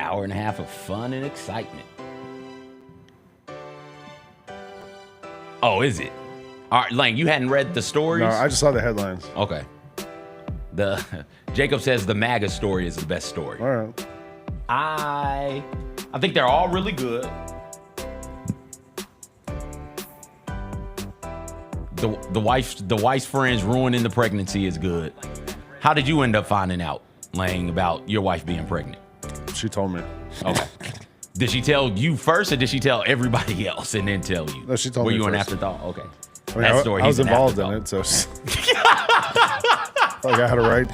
Hour and a half of fun and excitement. Oh, is it? All right, Lane, you hadn't read the stories? No, I just saw the headlines. Okay. Jacob says the MAGA story is the best story. All right. I think they're all really good. The wife's friends ruining the pregnancy is good. How did you end up finding out, Lang, about your wife being pregnant? She told me. Okay. Did she tell you first, or did she tell everybody else and then tell you? No, she told me. Were you first. an afterthought? Okay. I mean, I was involved in it, so I had a right.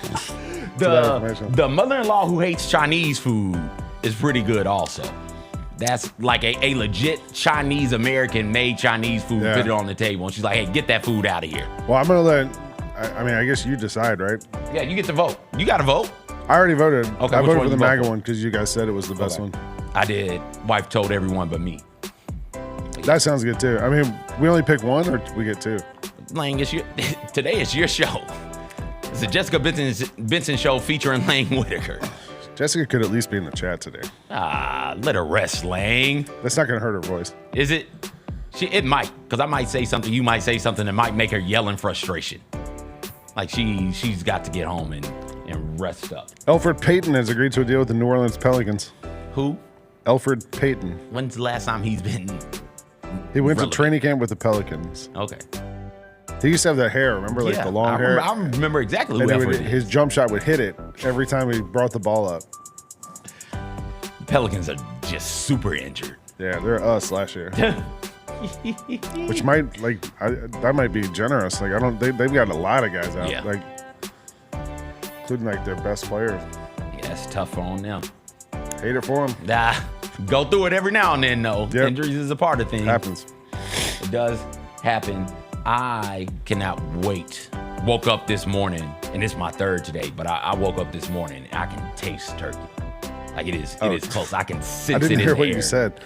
The mother-in-law who hates Chinese food is pretty good also. That's like a legit Chinese American made Chinese food, put it on the table, and she's like, hey, get that food out of here. Well, I'm gonna let, I guess you decide, right? Yeah, you get to vote. You got to vote. I already voted. Okay, I which voted one for the you vote MAGA for? one because you guys said it was the best one. I did. Wife told everyone but me. That sounds good too. I mean, we only pick one, or we get two? Lang, today is your show. It's a Jessica Benson show featuring Lang Whitaker. Jessica could at least be in the chat today. Let her rest, Lang. That's not gonna hurt her voice. Is it? It might, because I might say something, you might say something that might make her yell in frustration. Like she's got to get home and rest up. Elfrid Payton has agreed to a deal with the New Orleans Pelicans. Who? Elfrid Payton. When's the last time he's been He went relevant? to training camp with the Pelicans. Okay. He used to have that hair, remember? Like the long hair. I remember exactly And who it would, Elfrid is. his jump shot would hit it every time he brought the ball up. The Pelicans are just super injured. Yeah, they're us last year. Which might, that might be generous. Like, they've got a lot of guys out. Yeah. Like, including, like, their best player. Yeah, it's tough on them. Hate it for them. Go through it every now and then, though. Yep. Injuries is a part of things. Happens. It does happen. I cannot wait. Woke up this morning, and it's my third today, but I woke up this morning, and I can taste turkey. Like, it is close. I can sense it in the air. I didn't hear what you said.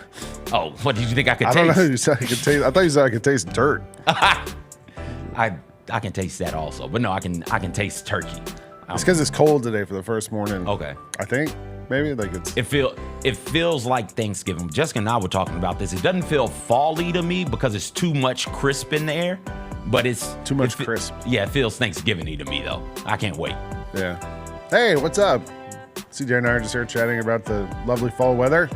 Oh, what did you think I could taste? I don't know. You said I could taste. I thought you said I could taste dirt. I can taste that also, but no, I can taste turkey. It's because it's cold today for the first morning. Okay. I think maybe like it's. It feels like Thanksgiving. Jessica and I were talking about this. It doesn't feel fall-y to me because it's too much crisp in the air, but it's too much crisp. Yeah, it feels Thanksgiving-y to me though. I can't wait. Yeah. Hey, what's up? CJ and I are just here chatting about the lovely fall weather,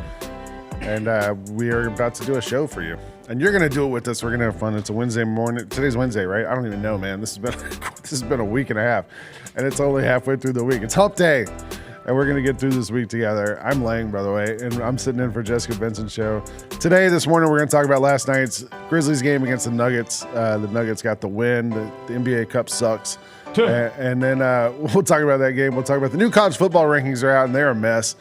and we are about to do a show for you. And you're gonna do it with us. We're gonna have fun. It's a Wednesday morning. Today's Wednesday, right? I don't even know, man. This has been a week and a half, and it's only halfway through the week. It's hump day, and we're gonna get through this week together. I'm Lang, by the way, and I'm sitting in for Jessica Benson show. This morning, we're gonna talk about last night's Grizzlies game against the Nuggets. The Nuggets got the win. The NBA Cup sucks. And then we'll talk about that game. We'll talk about the new college football rankings are out, and they're a mess.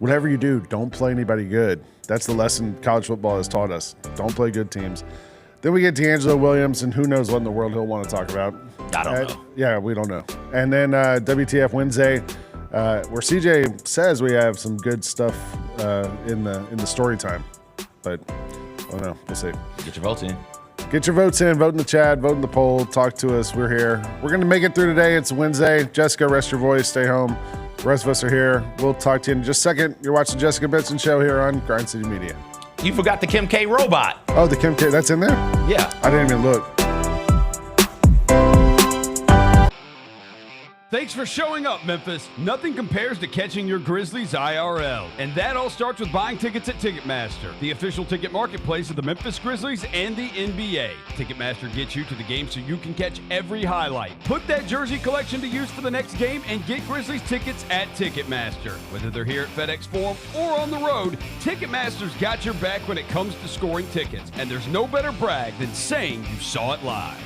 Whatever you do, don't play anybody good. That's the lesson college football has taught us. Don't play good teams. Then we get DeAngelo Williams, and who knows what in the world he'll want to talk about. I don't know. Yeah, we don't know. And then WTF Wednesday, where CJ says we have some good stuff in the story time. But I don't know. We'll see. Get your votes in. Get your votes in. Vote in the chat. Vote in the poll. Talk to us. We're here. We're going to make it through today. It's Wednesday. Jessica, rest your voice. Stay home. The rest of us are here. We'll talk to you in just a second. You're watching the Jessica Benson show here on Grind City Media. You forgot the Kim K robot. Oh, the Kim K. That's in there? Yeah. I didn't even look. Thanks for showing up, Memphis. Nothing compares to catching your Grizzlies IRL. And that all starts with buying tickets at Ticketmaster, the official ticket marketplace of the Memphis Grizzlies and the NBA. Ticketmaster gets you to the game so you can catch every highlight. Put that jersey collection to use for the next game and get Grizzlies tickets at Ticketmaster. Whether they're here at FedEx Forum or on the road, Ticketmaster's got your back when it comes to scoring tickets. And there's no better brag than saying you saw it live.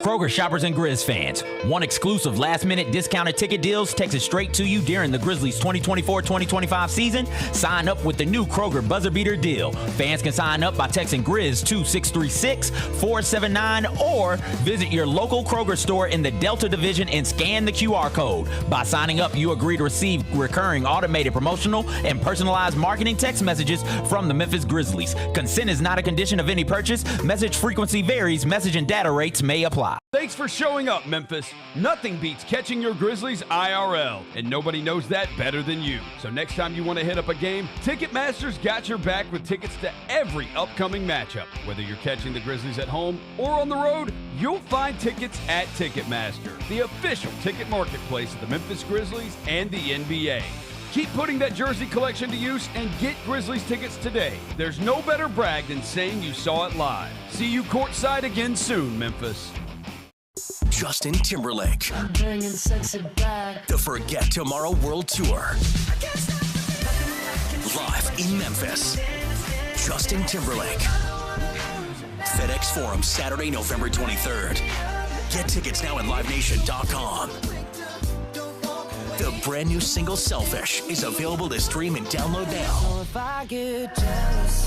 Kroger shoppers and Grizz fans, one exclusive last-minute discounted ticket deals texted straight to you during the Grizzlies 2024-2025 season. Sign up with the new Kroger Buzzer Beater deal. Fans can sign up by texting Grizz to 636-479 or visit your local Kroger store in the Delta Division and scan the QR code. By signing up, you agree to receive recurring automated promotional and personalized marketing text messages from the Memphis Grizzlies. Consent is not a condition of any purchase. Message frequency varies. Message and data rates may apply. apply. Thanks for showing up, Memphis. Nothing beats catching your Grizzlies IRL, and nobody knows that better than you. So next time you want to hit up a game, Ticketmaster's got your back with tickets to every upcoming matchup. Whether you're catching the Grizzlies at home or on the road, you'll find tickets at Ticketmaster, the official ticket marketplace of the Memphis Grizzlies and the NBA. Keep putting that jersey collection to use and get Grizzlies tickets today. There's no better brag than saying you saw it live. See you courtside again soon, Memphis. Justin Timberlake. I'm bringing sexy back. The Forget Tomorrow World Tour. Live in Memphis. Justin Timberlake. FedEx Forum, Saturday, November 23rd. Get tickets now at livenation.com. The brand new single Selfish is available to stream and download now. If I get jealous,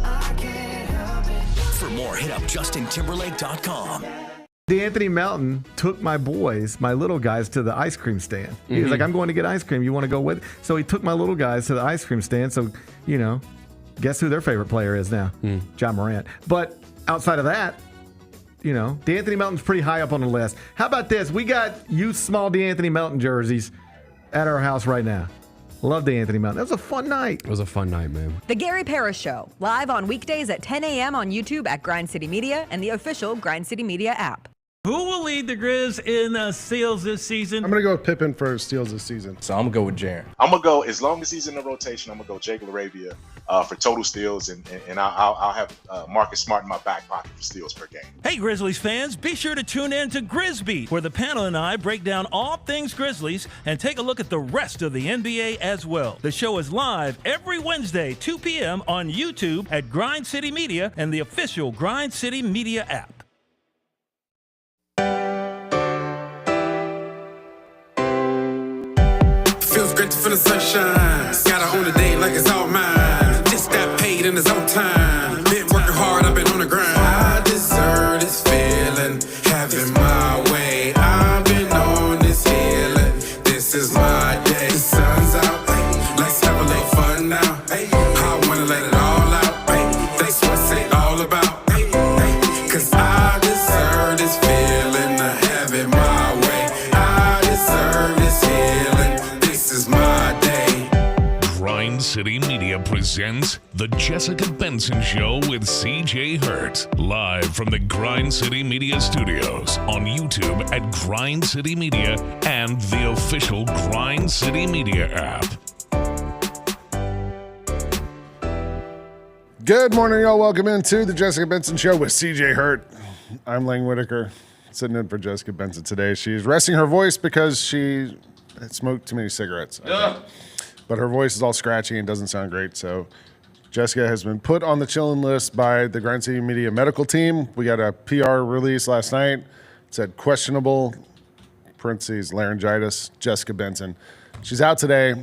I can't help it. For more, hit up justintimberlake.com. D'Anthony Melton took my boys, my little guys, to the ice cream stand. He was like, I'm going to get ice cream. You want to go with? So he took my little guys to the ice cream stand. So, guess who their favorite player is now? John Morant. But outside of that, D'Anthony Melton's pretty high up on the list. How about this? We got used small D'Anthony Melton jerseys at our house right now. Love D'Anthony Melton. That was a fun night. It was a fun night, man. The Gary Parrish Show, live on weekdays at 10 a.m. on YouTube at Grind City Media and the official Grind City Media app. Who will lead the Grizz in steals this season? I'm going to go with Pippen for steals this season. So I'm going to go with Jaren. I'm going to go, as long as he's in the rotation, I'm going to go Jake LaRavia for total steals, and I'll have Marcus Smart in my back pocket for steals per game. Hey, Grizzlies fans, be sure to tune in to Grizzbeat, where the panel and I break down all things Grizzlies and take a look at the rest of the NBA as well. The show is live every Wednesday, 2 p.m. on YouTube at Grind City Media and the official Grind City Media app. Feels great to feel the sunshine. Gotta own the day like it's all mine. Just got paid in his own time. Been working hard, I've been on the grind. I deserve this feeling, having my way. I've been on this healing. This is my day. The sun's out, let's have a little fun now. I wanna let it all out. That's what it's all about. Cause I deserve this feeling, having my way. I deserve this healing. This is my day. Grind City Media presents The Jessica Benson Show with CJ Hurt. Live from the Grind City Media Studios on YouTube at Grind City Media and the official Grind City Media app. Good morning, y'all. Welcome into the Jessica Benson Show with CJ Hurt. I'm Lang Whitaker, sitting in for Jessica Benson today. She's resting her voice because she smoked too many cigarettes. But her voice is all scratchy and doesn't sound great. So Jessica has been put on the chilling list by the Grind City Media medical team. We got a PR release last night. It said questionable, parentheses, laryngitis, Jessica Benson. She's out today.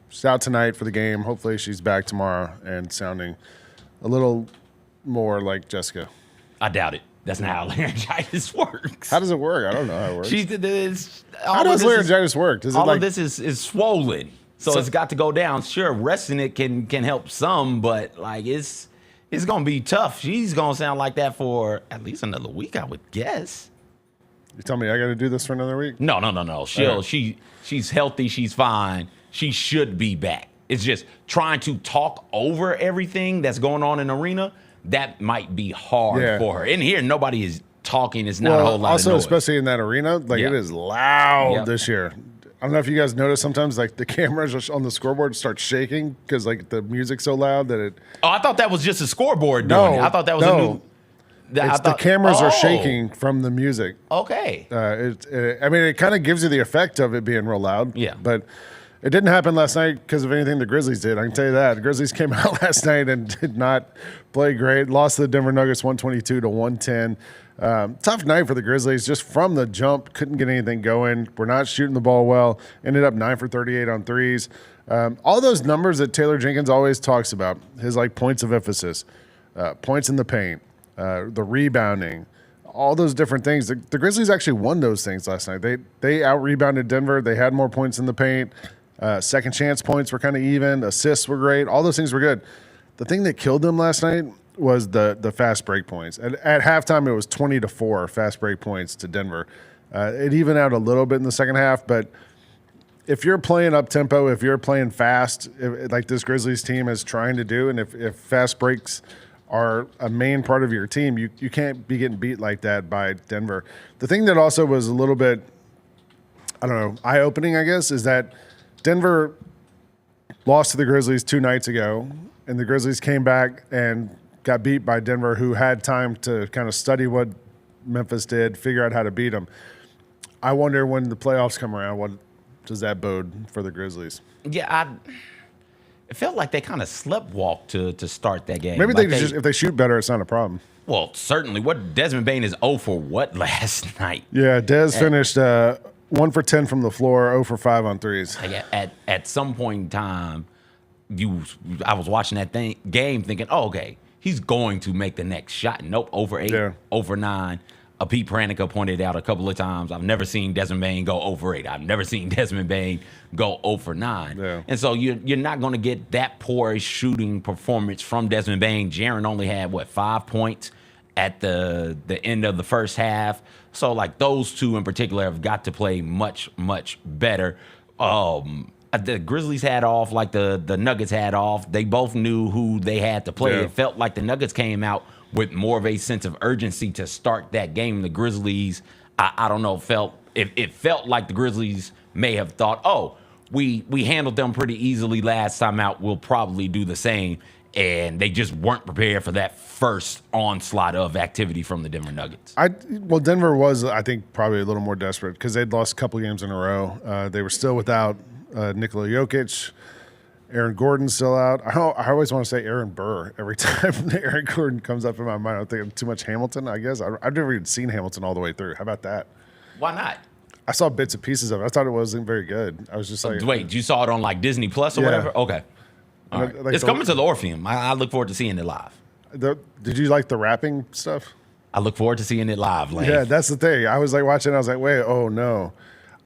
She's out tonight for the game. Hopefully she's back tomorrow and sounding a little more like Jessica. I doubt it. That's not how laryngitis works. How does it work? I don't know how it works. How does laryngitis work? Does it all like of this is swollen, so it's got to go down. Sure, resting it can help some, but like it's gonna be tough. She's gonna sound like that for at least another week, I would guess. You tell me I got to do this for another week? No. She's healthy. She's fine. She should be back. It's just trying to talk over everything that's going on in the arena. That might be hard for her. In here, nobody is talking. It's not a whole lot of noise. Especially in that arena, it is loud this year. I don't know if you guys notice sometimes the cameras on the scoreboard start shaking because the music's so loud that it. Oh, I thought that was just a scoreboard doing it. I thought that was a new. The cameras are shaking from the music. Okay. It kind of gives you the effect of it being real loud. Yeah. But it didn't happen last night because of anything the Grizzlies did. I can tell you that. The Grizzlies came out last night and did not play great. Lost to the Denver Nuggets 122-110. Tough night for the Grizzlies. Just from the jump, couldn't get anything going. We're not shooting the ball well. Ended up 9 for 38 on threes. All those numbers that Taylor Jenkins always talks about, his points of emphasis, points in the paint, the rebounding, all those different things. The Grizzlies actually won those things last night. They out-rebounded Denver. They had more points in the paint. Second chance points were kind of even. Assists were great. All those things were good. The thing that killed them last night was the fast break points. At halftime, it was 20-4 fast break points to Denver. It evened out a little bit in the second half, but if you're playing up tempo, if you're playing fast, like this Grizzlies team is trying to do, and if fast breaks are a main part of your team, you can't be getting beat like that by Denver. The thing that also was a little bit, I don't know, eye-opening, I guess, is that Denver lost to the Grizzlies 2 nights ago, and the Grizzlies came back and got beat by Denver, who had time to kind of study what Memphis did, figure out how to beat them. I wonder when the playoffs come around, what does that bode for the Grizzlies? Yeah, it felt like they kind of sleptwalked to start that game. Maybe like if they shoot better, it's not a problem. Well, certainly. What Desmond Bane is 0 for what last night? Yeah, Dez finished 1 for 10 from the floor, 0 for 5 on threes. At some point in time, I was watching that game thinking, oh, okay, he's going to make the next shot. Nope, over 8, over 9. Pete Pranica pointed out a couple of times, I've never seen Desmond Bane go over 8. I've never seen Desmond Bane go over 9. Yeah. And so you're not going to get that poor shooting performance from Desmond Bane. Jaren only had, 5 points at the end of the first half. So, like, those two in particular have got to play much, much better. The Grizzlies had off like the Nuggets had off. They both knew who they had to play. Yeah. It felt like the Nuggets came out with more of a sense of urgency to start that game. The Grizzlies, I don't know, it felt like the Grizzlies may have thought, oh, we handled them pretty easily last time out. We'll probably do the same. And they just weren't prepared for that first onslaught of activity from the Denver Nuggets. Denver was, I think, probably a little more desperate because they'd lost a couple games in a row. They were still without Nikola Jokic. Aaron Gordon's still out. I always want to say Aaron Burr every time Aaron Gordon comes up in my mind. I'm thinking too much Hamilton, I guess. I've never even seen Hamilton all the way through. How about that? Why not? I saw bits and pieces of it. I thought it wasn't very good. I was just like... Wait, you saw it on like Disney Plus or whatever? Okay. All right. It's coming to the Orpheum. I look forward to seeing it live. Did you like the rapping stuff? I look forward to seeing it live, Lane. Yeah, that's the thing. I was like watching, I was like, wait, oh no.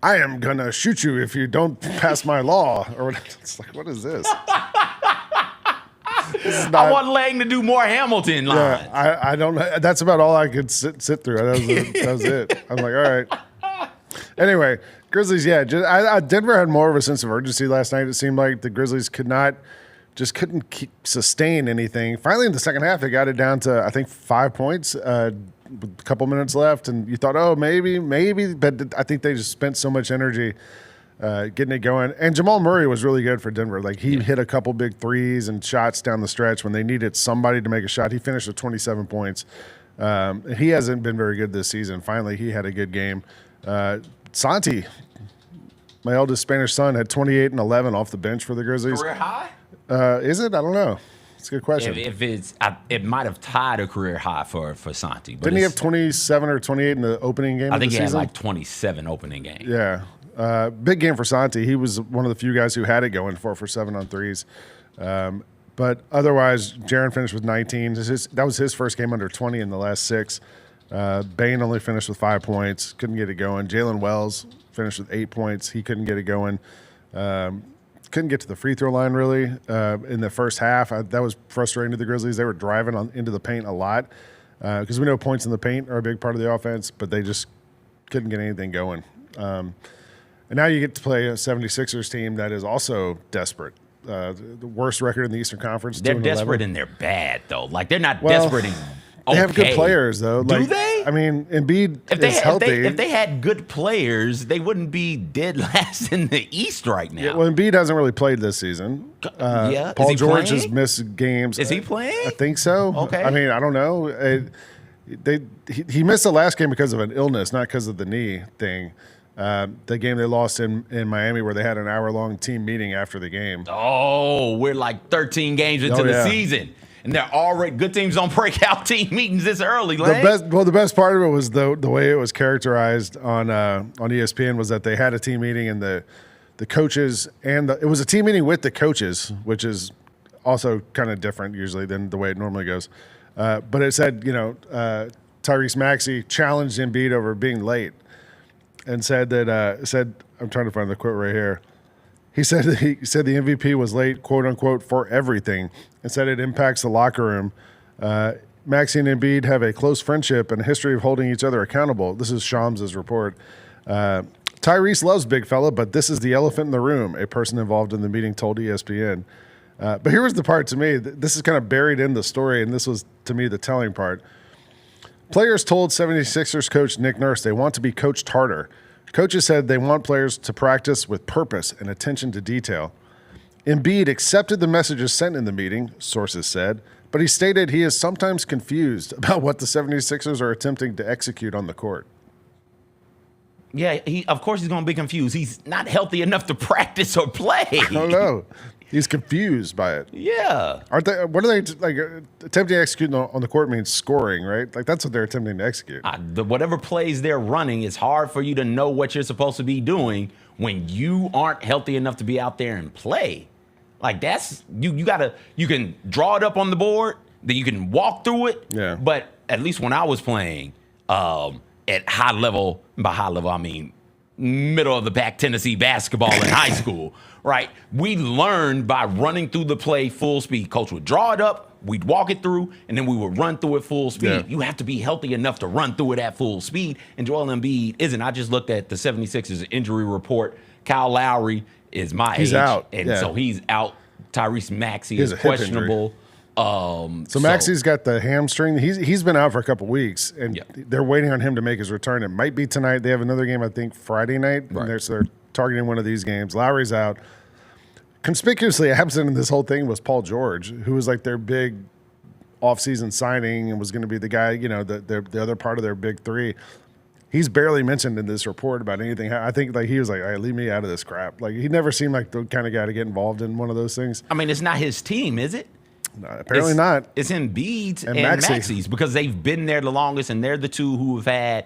I am going to shoot you if you don't pass my law. Or it's like, what is this? I want Lang to do more Hamilton lines. Yeah, I don't know. That's about all I could sit through. That was it. I'm like, all right. Anyway, Grizzlies, yeah. Denver had more of a sense of urgency last night. It seemed like the Grizzlies couldn't sustain anything. Finally, in the second half, they got it down to, I think, 5 points with a couple minutes left. And you thought, oh, maybe. But I think they just spent so much energy getting it going. And Jamal Murray was really good for Denver. Like, he hit a couple big threes and shots down the stretch when they needed somebody to make a shot. He finished with 27 points. He hasn't been very good this season. Finally, he had a good game. Santi, my eldest Spanish son, had 28 and 11 off the bench for the Grizzlies. Career high? Is it? I don't know. It's a good question. If it might have tied a career high for Santi. But didn't he have 27 or 28 in the opening game? I think he season? had like 27 opening game. Yeah. Big game for Santi. He was one of the few guys who had it going 4 for 7 on threes. But otherwise, Jaren finished with 19. That was his first game under 20 in the last 6. Bane only finished with 5 points. Couldn't get it going. Jalen Wells finished with 8 points. He couldn't get it going. Couldn't get to the free throw line really in the first half. That was frustrating to the Grizzlies. They were driving into the paint a lot because we know points in the paint are a big part of the offense, but they just couldn't get anything going. And now you get to play a 76ers team that is also desperate. The worst record in the Eastern Conference. They're desperate and they're bad, though. Like, they're not desperate and They have good players, though. Do they? I mean, Embiid is healthy. If they had good players, they wouldn't be dead last in the East right now. Yeah, well, Embiid hasn't really played this season. Paul George has missed games. Is he playing? I think so. Okay. I mean, I don't know. He missed the last game because of an illness, not because of the knee thing. The game they lost in Miami where they had an hour-long team meeting after the game. Oh, we're like 13 games into the season. And they're already good teams don't break out team meetings this early. The best part of it was the way it was characterized on ESPN was that they had a team meeting and the coaches and it was a team meeting with the coaches, which is also kind of different usually than the way it normally goes. But it said, Tyrese Maxey challenged Embiid over being late and said that I'm trying to find the quote right here. He said the MVP was late, quote unquote, for everything, and said it impacts the locker room. Maxey and Embiid have a close friendship and a history of holding each other accountable. This is Shams' report. Tyrese loves big fella, but this is the elephant in the room, a person involved in the meeting told ESPN. But here was the part to me. This is kind of buried in the story, and this was, to me, the telling part. Players told 76ers coach Nick Nurse they want to be coached harder. Coaches said they want players to practice with purpose and attention to detail. Embiid accepted the messages sent in the meeting, sources said, but he stated he is sometimes confused about what the 76ers are attempting to execute on the court. Yeah, of course he's going to be confused. He's not healthy enough to practice or play. I don't know. He's confused by it. Yeah. Aren't they? What are they like? Attempting to execute on the court means scoring, right? Like that's what they're attempting to execute. Whatever plays they're running, it's hard for you to know what you're supposed to be doing when you aren't healthy enough to be out there and play. Like that's you can draw it up on the board, then you can walk through it. Yeah. But at least when I was playing at high level, by high level I mean middle of the pack Tennessee basketball in high school, right? We learned by running through the play full speed. Coach would draw it up, we'd walk it through, and then we would run through it full speed. Yeah. You have to be healthy enough to run through it at full speed, and Joel Embiid isn't. I just looked at the 76ers injury report. Kyle Lowry is my age. He's out. And so he's out. Tyrese Maxey is questionable. So Maxey's got the hamstring. He's been out for a couple weeks, and they're waiting on him to make his return. It might be tonight. They have another game, I think, Friday night. Right. And they're targeting one of these games. Lowry's out. Conspicuously absent in this whole thing was Paul George, who was like their big offseason signing and was going to be the guy, you know, the other part of their big three. He's barely mentioned in this report about anything. I think like he was like, all right, leave me out of this crap. Like he never seemed like the kind of guy to get involved in one of those things. I mean, it's not his team, is it? No, apparently not. It's Embiid's and Maxey's because they've been there the longest, and they're the two who have had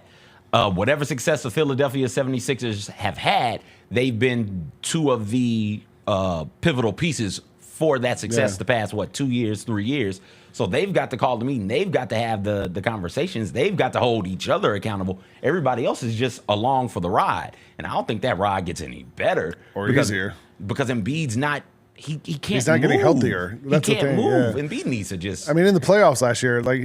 whatever success the Philadelphia 76ers have had. They've been two of the pivotal pieces for that success the past, 2 years, 3 years. So they've got to call the meeting. They've got to have the conversations. They've got to hold each other accountable. Everybody else is just along for the ride. And I don't think that ride gets any better. Or easier. Because Embiid's not – He can't. He's not move. getting healthier. That's he can't the thing. move. Yeah. Embiid needs to just. I mean, in the playoffs last year, like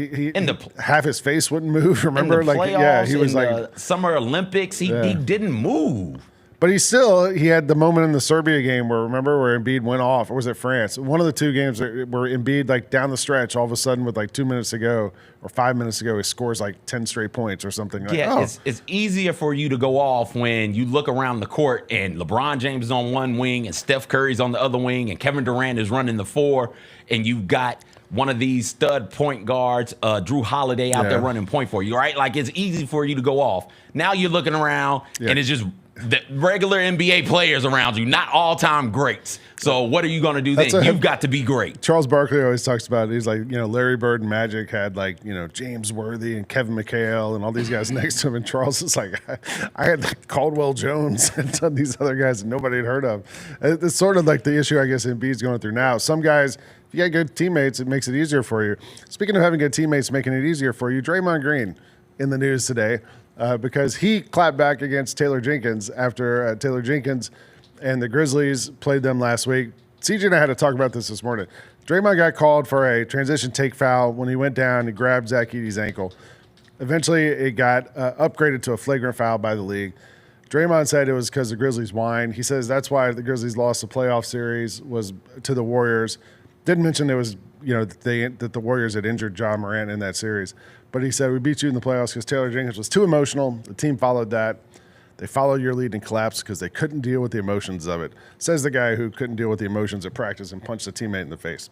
half his face wouldn't move. Remember, in the like playoffs, he was in like the Summer Olympics. He didn't move. But he had the moment in the Serbia game where Embiid went off, or was it France? One of the two games where Embiid, like down the stretch, all of a sudden with like 2 minutes to go or 5 minutes to go, he scores like 10 straight points or something. It's easier for you to go off when you look around the court and LeBron James is on one wing and Steph Curry's on the other wing and Kevin Durant is running the four, and you've got one of these stud point guards, Drew Holiday, out there running point for you, right? Like it's easy for you to go off. Now you're looking around and it's just the regular NBA players around you, not all-time greats. So what are you going to do then? You've got to be great. Charles Barkley always talks about it. He's like, Larry Bird and Magic had like, James Worthy and Kevin McHale and all these guys next to him. And Charles is like, I had like Caldwell Jones and some of these other guys that nobody had heard of. It's sort of like the issue, I guess, Embiid's going through now. Some guys, if you got good teammates, it makes it easier for you. Speaking of having good teammates making it easier for you, Draymond Green in the news today. Because he clapped back against Taylor Jenkins after Taylor Jenkins and the Grizzlies played them last week. CJ and I had to talk about this morning. Draymond got called for a transition take foul when he went down and grabbed Zach Edey's ankle. Eventually, it got upgraded to a flagrant foul by the league. Draymond said it was because the Grizzlies whined. He says that's why the Grizzlies lost the playoff series was to the Warriors. Didn't mention it was that the Warriors had injured Ja Morant in that series. But he said, we beat you in the playoffs because Taylor Jenkins was too emotional. The team followed that. They followed your lead and collapsed because they couldn't deal with the emotions of it. Says the guy who couldn't deal with the emotions at practice and punched a teammate in the face.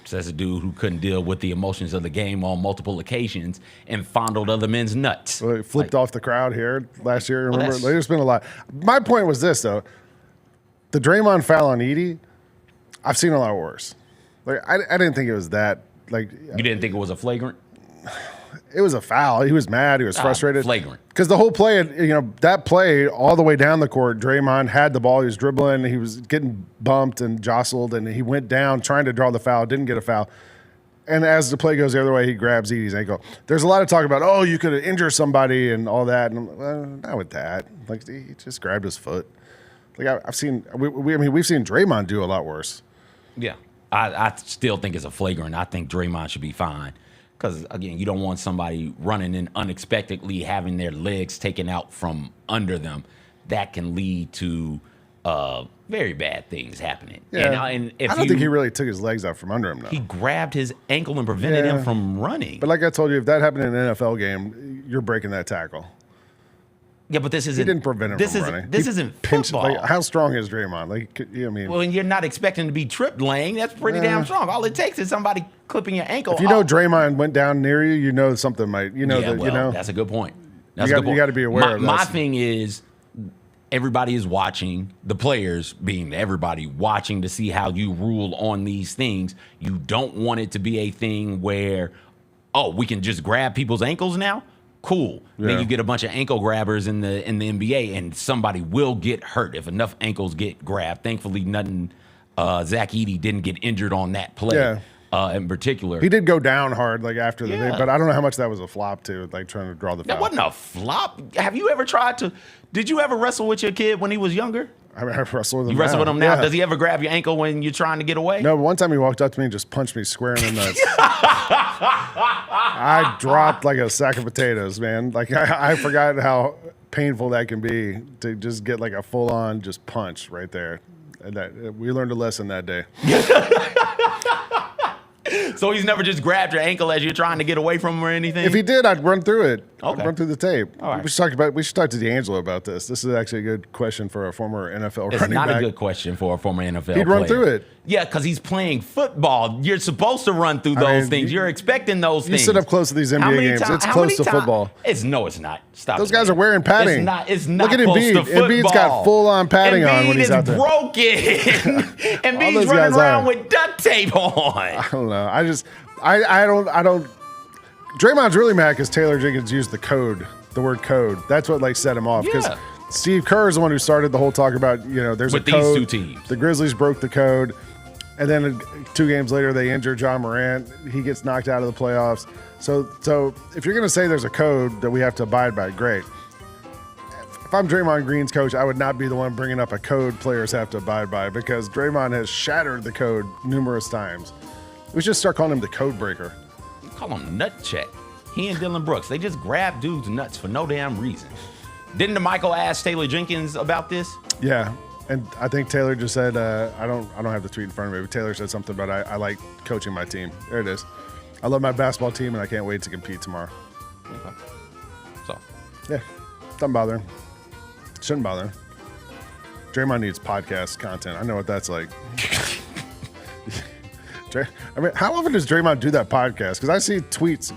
Says a dude who couldn't deal with the emotions of the game on multiple occasions and fondled other men's nuts. Well, he flipped off the crowd here last year. Remember, there's been a lot. My point was this, though. The Draymond foul on Edey, I've seen a lot worse. Like I didn't think it was that. Like you didn't think it was a flagrant? It was a foul. He was mad. He was frustrated. Flagrant. Because the whole play, that play all the way down the court, Draymond had the ball. He was dribbling. He was getting bumped and jostled, and he went down trying to draw the foul. Didn't get a foul. And as the play goes the other way, he grabs Edey's ankle. There's a lot of talk about, you could have injured somebody and all that. And not with that. Like he just grabbed his foot. Like I've seen. We've seen Draymond do a lot worse. Yeah. I still think it's a flagrant. I think Draymond should be fined. Because, again, you don't want somebody running in unexpectedly, having their legs taken out from under them. That can lead to very bad things happening. Yeah. And if I don't think he really took his legs out from under him, though. He grabbed his ankle and prevented him from running. But like I told you, if that happened in an NFL game, you're breaking that tackle. Yeah, but this isn't. He didn't prevent him from running. This isn't football. Like, how strong is Draymond? Like, I mean, well, and you're not expecting to be tripped laying. That's pretty damn strong. All it takes is somebody clipping your ankle. If you know Draymond went down near you, you know something might. You know yeah, that. Well, you know that's a good point. You got to be aware of that. My thing is, everybody is watching. The players, being everybody, watching to see how you rule on these things. You don't want it to be a thing where, we can just grab people's ankles now. Cool. Yeah. Then you get a bunch of ankle grabbers in the NBA, and somebody will get hurt if enough ankles get grabbed. Thankfully, Zach Edey didn't get injured on that play in particular. He did go down hard like after the thing, but I don't know how much that was a flop too, like trying to draw the foul. That wasn't a flop. Have you ever tried to? Did you ever wrestle with your kid when he was younger? I mean, I wrestle with him. You wrestle with him now? Yeah. Does he ever grab your ankle when you're trying to get away? No, but one time he walked up to me and just punched me square in the nuts. I dropped like a sack of potatoes, man. Like I forgot how painful that can be to just get like a full-on just punch right there. And that we learned a lesson that day. So he's never just grabbed your ankle as you're trying to get away from him or anything? If he did, I'd run through it. Okay. I'd run through the tape. All right. We should talk to DeAngelo about this. This is actually a good question for a former NFL It's running not back. a good question for a former NFL player. He'd run through it. Yeah, because he's playing football. You're supposed to run through those things. You're expecting those things. You sit up close to these NBA games. It's close to football. No, it's not. Stop. Those guys are wearing padding. It's not Look at close Embiid. to football. Embiid's got full-on padding on when he's out there. Broken. Embiid's those running guys around are. with duct tape on. I don't know. I don't. Draymond's really mad because Taylor Jenkins used the word code. That's what like set him off. Because Steve Kerr is the one who started the whole talk about, there's with a code. these two teams. The Grizzlies broke the code. And then 2 games later, they injure John Morant. He gets knocked out of the playoffs. So if you're going to say there's a code that we have to abide by, great. If I'm Draymond Green's coach, I would not be the one bringing up a code players have to abide by because Draymond has shattered the code numerous times. We should start calling him the code breaker. Call him Nut Check. He and Dylan Brooks, they just grab dudes' nuts for no damn reason. Didn't DeMichael ask Taylor Jenkins about this? Yeah. And I think Taylor just said, I don't have the tweet in front of me, but Taylor said something about I like coaching my team. There it is. I love my basketball team, and I can't wait to compete tomorrow. Okay. So. Yeah. Doesn't bother him. Shouldn't bother him. Draymond needs podcast content. I know what that's like. I mean, how often does Draymond do that podcast? Because I see tweets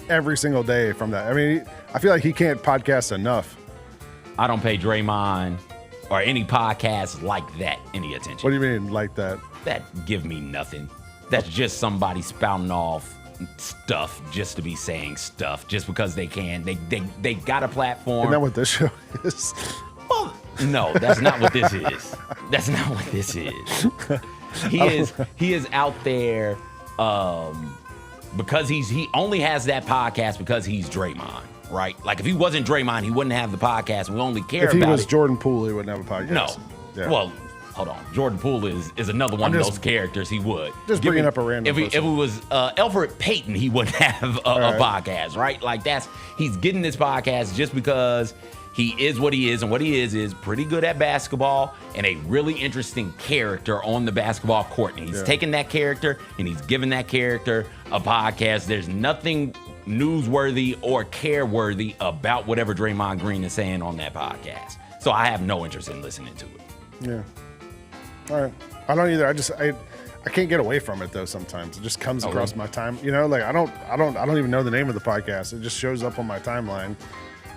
every single day from that. I mean, I feel like he can't podcast enough. I don't pay Draymond or any podcast like that any attention. What do you mean, like that? That give me nothing. That's just somebody spouting off stuff just to be saying stuff just because they can. They got a platform. Isn't that what this show is? Well, no, that's not what this is. That's not what this is. He is out there because he only has that podcast because he's Draymond, right? Like if he wasn't Draymond, he wouldn't have the podcast. And we only care about it. If he was Jordan Poole, he wouldn't have a podcast. No. Yeah. Well, hold on. Jordan Poole is another one of those characters. He would. Just bringing up a random If it was Elfrid Payton, he wouldn't have a podcast, right? Like he's getting this podcast just because he is what he is, and what he is pretty good at basketball and a really interesting character on the basketball court. And he's taking that character and he's giving that character a podcast. There's nothing newsworthy or care-worthy about whatever Draymond Green is saying on that podcast. So I have no interest in listening to it. Yeah. All right. I don't either. I can't get away from it though. Sometimes it just comes across my time. Like I don't even know the name of the podcast. It just shows up on my timeline,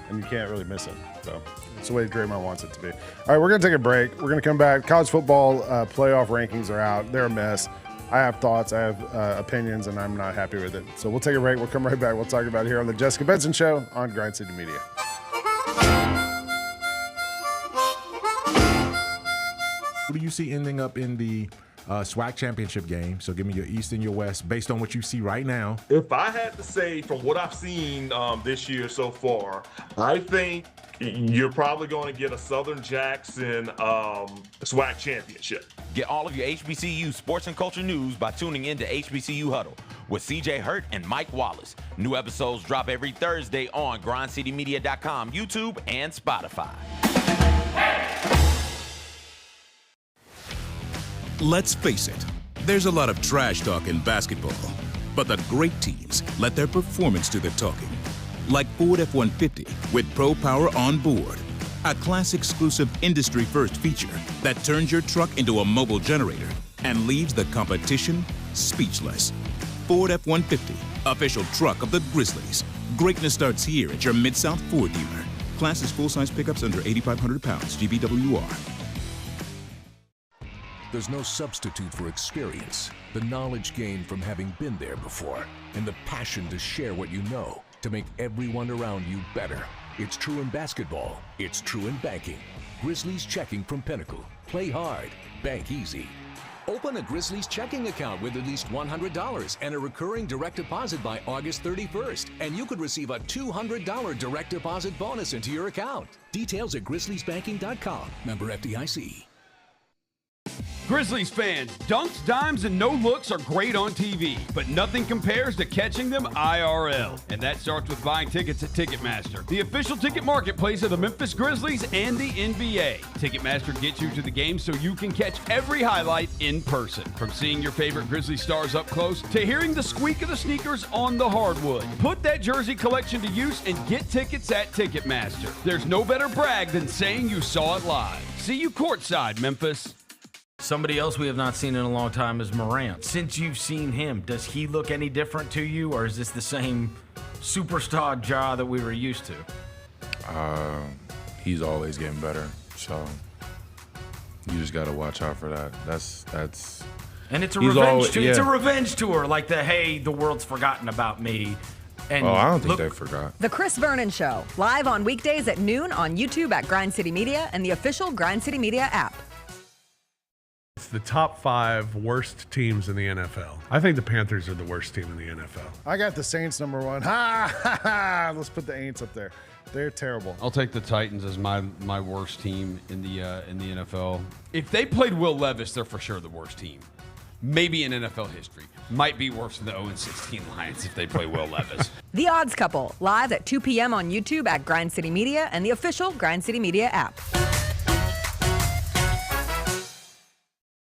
and you can't really miss it. So it's the way Draymond wants it to be. All right, we're gonna take a break. We're gonna come back. College football playoff rankings are out. They're a mess. I have thoughts. I have opinions, and I'm not happy with it. So we'll take a break. We'll come right back. We'll talk about it here on the Jessica Benson Show on Grind City Media. Who do you see ending up in the SWAC championship game? So give me your East and your West based on what you see right now. If I had to say from what I've seen this year so far, I think You're probably going to get a Southern Jackson SWAC championship. Get all of your HBCU sports and culture news by tuning in to HBCU Huddle with CJ Hurt and Mike Wallace. New episodes drop every Thursday on grindcitymedia.com, YouTube, and Spotify. Let's face it, there's a lot of trash talk in basketball, but the great teams let their performance do the talking. Like Ford F-150 with Pro Power on board, a class-exclusive industry-first feature that turns your truck into a mobile generator and leaves the competition speechless. Ford F-150, official truck of the Grizzlies. Greatness starts here at your Mid-South Ford dealer. Class is full-size pickups under 8,500 pounds, GVWR. There's no substitute for experience, the knowledge gained from having been there before, and the passion to share what you know to make everyone around you better. It's true in basketball. It's true in banking. Grizzlies checking from Pinnacle. Play hard. Bank easy. Open a Grizzlies checking account with at least $100 and a recurring direct deposit by August 31st, and you could receive a $200 direct deposit bonus into your account. Details at grizzliesbanking.com. Member FDIC. Grizzlies fans, dunks, dimes, and no-looks are great on TV, but nothing compares to catching them IRL. And that starts with buying tickets at Ticketmaster, the official ticket marketplace of the Memphis Grizzlies and the NBA. Ticketmaster gets you to the game so you can catch every highlight in person. From seeing your favorite Grizzlies stars up close to hearing the squeak of the sneakers on the hardwood. Put that jersey collection to use and get tickets at Ticketmaster. There's no better brag than saying you saw it live. See you courtside, Memphis. Somebody else we have not seen in a long time is Morant. Since you've seen him, does he look any different to you, or is this the same superstar Ja that we were used to? He's always getting better, so you just got to watch out for that. That's. And it's a revenge tour. Yeah. It's a revenge tour, like hey, the world's forgotten about me. And I don't think they forgot. The Chris Vernon Show, live on weekdays at noon on YouTube at Grind City Media and the official Grind City Media app. It's the top 5 worst teams in the NFL. I think the Panthers are the worst team in the NFL. I got the Saints number 1. Ha ha ha! Let's put the Aints up there. They're terrible. I'll take the Titans as my worst team in the NFL. If they played Will Levis, they're for sure the worst team. Maybe in NFL history. Might be worse than the 0-16 Lions if they play Will Levis. The Odds Couple, live at 2 p.m. on YouTube at Grind City Media and the official Grind City Media app.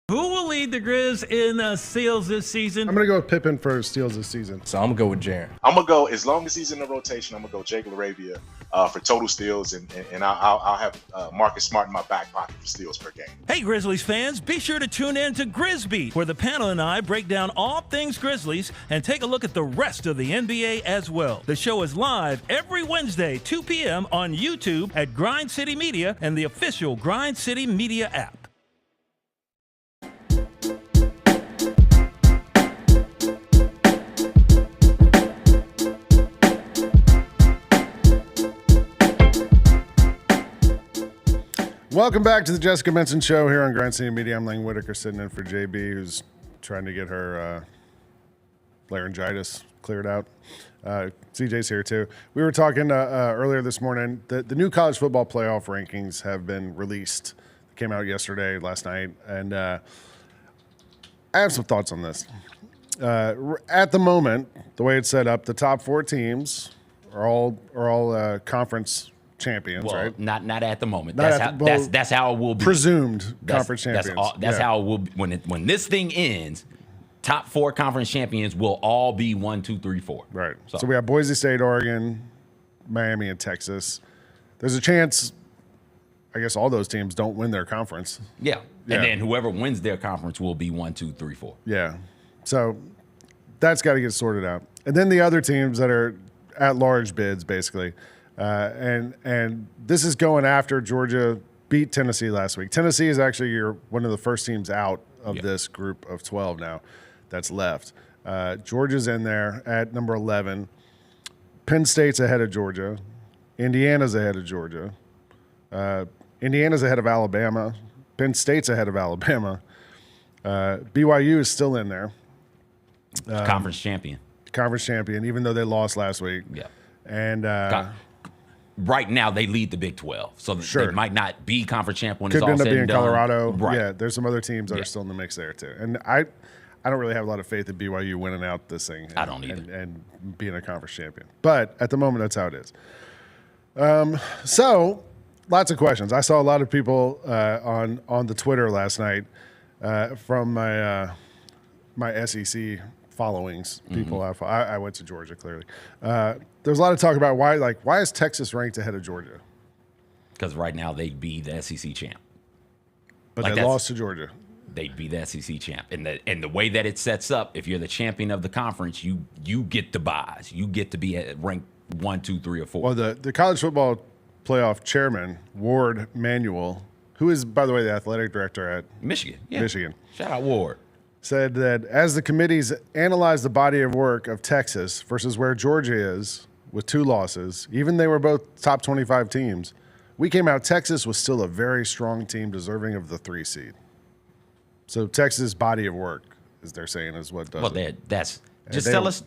Who will lead the Grizz in steals this season? I'm going to go with Pippen for steals this season. So I'm going to go with Jaren. I'm going to go, as long as he's in the rotation, I'm going to go Jake LaRavia for total steals, and I'll have Marcus Smart in my back pocket for steals per game. Hey, Grizzlies fans, be sure to tune in to Grizzbeat, where the panel and I break down all things Grizzlies and take a look at the rest of the NBA as well. The show is live every Wednesday, 2 p.m. on YouTube at Grind City Media and the official Grind City Media app. Welcome back to the Jessica Benson Show here on Grind City Media. I'm Lane Whitaker, sitting in for JB, who's trying to get her laryngitis cleared out. CJ's here too. We were talking earlier this morning. The new college football playoff rankings have been released. They came out yesterday, last night, and I have some thoughts on this. At the moment, the way it's set up, the top 4 teams are all conference champions, well, right? Not at the moment. That's how it will be. Presumed conference champions. That's how it will be. When this thing ends, top 4 conference champions will all be 1, 2, 3, 4. Right. So we have Boise State, Oregon, Miami, and Texas. There's a chance, I guess, all those teams don't win their conference. Yeah. And then whoever wins their conference will be 1, 2, 3, 4. Yeah. So that's got to get sorted out. And then the other teams that are at large bids, basically. And this is going after Georgia beat Tennessee last week. Tennessee is actually one of the first teams out of this group of 12 now that's left. Georgia's in there at number 11. Penn State's ahead of Georgia. Indiana's ahead of Georgia. Indiana's ahead of Alabama. Penn State's ahead of Alabama. BYU is still in there. Conference champion. Conference champion, even though they lost last week. Yeah. And right now they lead the Big 12. So they might not be conference champ when Could it's all end up said being and done. Colorado. Right. Yeah, there's some other teams that are still in the mix there too. And I don't really have a lot of faith in BYU winning out this thing. I don't either. And being a conference champion. But at the moment, that's how it is. So lots of questions. I saw a lot of people on the Twitter last night from my SEC followings. People I went to Georgia, clearly. There's a lot of talk about why is Texas ranked ahead of Georgia? Because right now they'd be the SEC champ. But they lost to Georgia. They'd be the SEC champ. And the way that it sets up, if you're the champion of the conference, you get the buys. You get to be at rank 1, 2, 3, or 4. Well, the college football playoff chairman, Ward Manuel, who is, by the way, the athletic director at Michigan. Yeah. Michigan. Shout out Ward. Said that as the committees analyze the body of work of Texas versus where Georgia is with 2 losses, even they were both top 25 teams, we came out Texas was still a very strong team deserving of the 3 seed. So Texas' body of work, as they're saying, is what does it. That's just tell us.